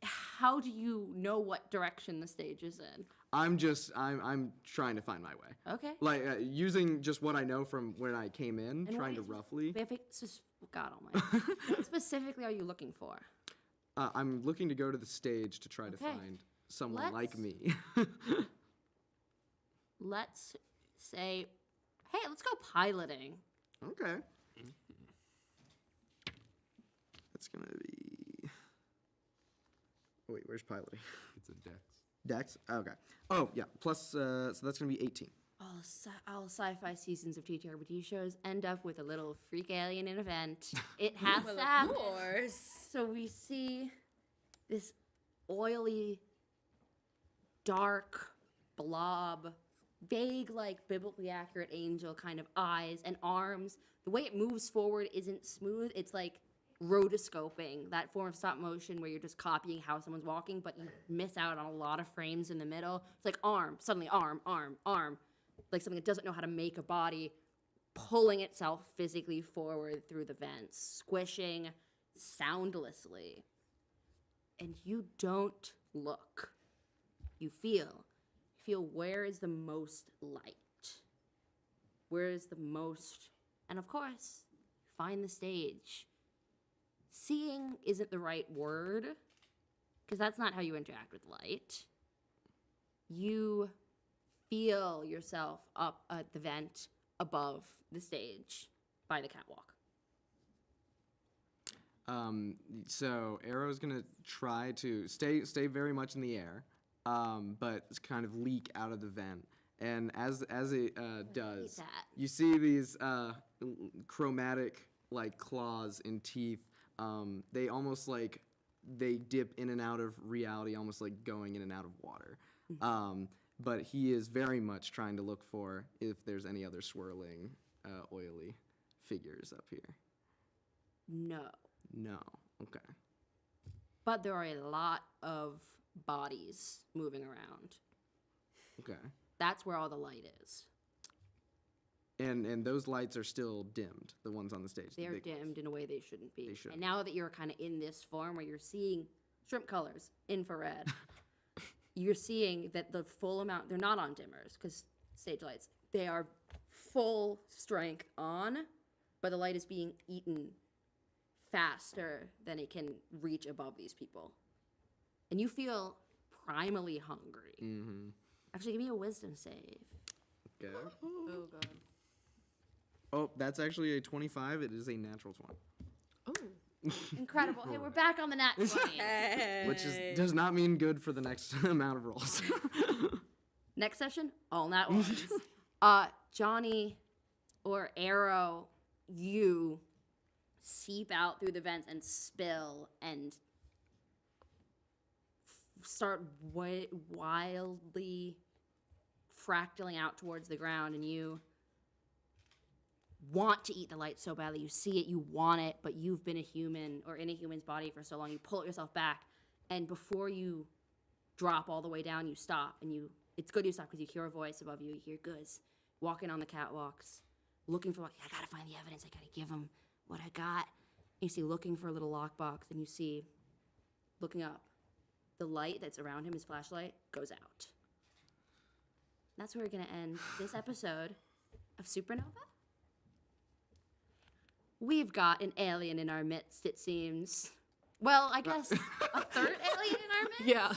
How do you know what direction the stage is in? I'm trying to find my way. Okay. Like using just what I know from when I came in, And trying to what- roughly. God almighty. What specifically are you looking for? I'm looking to go to the stage to try to Okay. find someone like Let's- me. Let's say, hey, let's go piloting. Okay. That's gonna be. Wait, where's piloting? It's a dex. Dex. Okay. Oh yeah. Plus, so that's gonna be 18. All sci-fi seasons of TTRPG shows end up with a little freak alien event. It has to happen. So we see this oily, dark blob, vague, like biblically accurate angel kind of eyes and arms. The way it moves forward isn't smooth. It's like rotoscoping, that form of stop motion where you're just copying how someone's walking, but you miss out on a lot of frames in the middle. It's like arm, suddenly arm, like something that doesn't know how to make a body, pulling itself physically forward through the vents, squishing soundlessly. And you don't look. You feel where is the most light? Where is the most, and of course, find the stage. Seeing isn't the right word, because that's not how you interact with light. You feel yourself up at the vent above the stage by the catwalk. So Arrow's gonna try to stay very much in the air, but kind of leak out of the vent. And as it does, that. you see these chromatic like claws and teeth. They almost like they dip in and out of reality, almost like going in and out of water. But he is very much trying to look for if there's any other swirling, oily figures up here. No. No. Okay. But there are a lot of bodies moving around. Okay. That's where all the light is. And those lights are still dimmed, the ones on the stage. the They're big ones. dimmed in a way they shouldn't be. They shouldn't. And now that you're kind of in this form where you're seeing shrimp colors, infrared, you're seeing that the full amount, they're not on dimmers because stage lights, they are full strength on, but the light is being eaten faster than it can reach above these people. And you feel primally hungry. Mm-hmm. Actually, give me a wisdom save. Okay. Oh god. Oh, that's actually a 25. It is a natural 20. Oh. Incredible. Hey, we're back on the nat 20. Which does not mean good for the next amount of rolls. Next session, all nat ones. Johnny or Arrow, you seep out through the vents and spill and start wildly fractaling out towards the ground, and you want to eat the light so badly. You see it, you want it, but you've been a human or in a human's body for so long. You pull yourself back, and before you drop all the way down, you stop, and it's good you stop because you hear a voice above you. You hear Guz walking on the catwalks, looking for, I gotta find the evidence. I gotta give him what I got. You see looking for a little lockbox, and you see, looking up, the light that's around him, his flashlight, goes out. That's where we're gonna end this episode of Supernova. We've got an alien in our midst, it seems. Well, I guess a third alien in our midst? Yeah.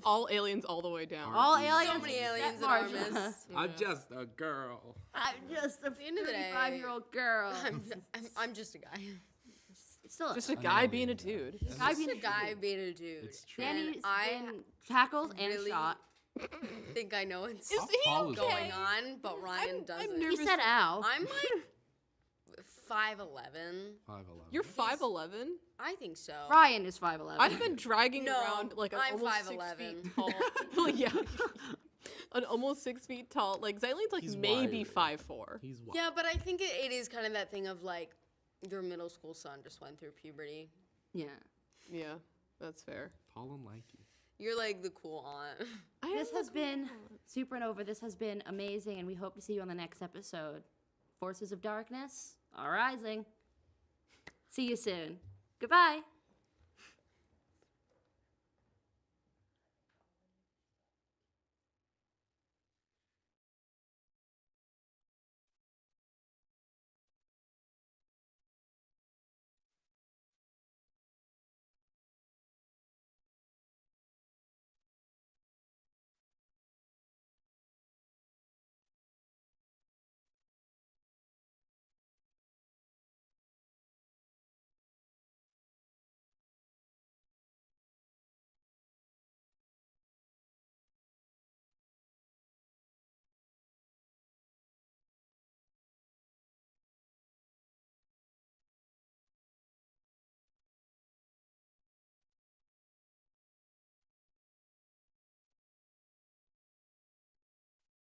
All aliens all the way down. All aliens. So many except aliens in our Marcia. midst. I'm just a girl. I'm just a end of the day, 35-year-old girl. I'm just a guy. Still Just a guy being a dude. guy being Just a guy being a dude. It's true. Danny's I been tackled and really shot. think I know what's Paul is going on, but Ryan doesn't. He said ow. I'm like 5'11". 5'11". You're 5'11"? I think so. Ryan is 5'11". I've been dragging No, around like an I'm almost 6 5'11". feet tall. Well, yeah. An almost 6 feet tall. Like Xylene's like He's maybe wiry. 5'4". He's wild. Yeah, but I think it is kind of that thing of like Your middle school son just went through puberty. Yeah. Yeah, that's fair. Paul and Likey. You're like the cool aunt. This has been Supernova. This has been amazing, and we hope to see you on the next episode. Forces of Darkness are rising. See you soon. Goodbye.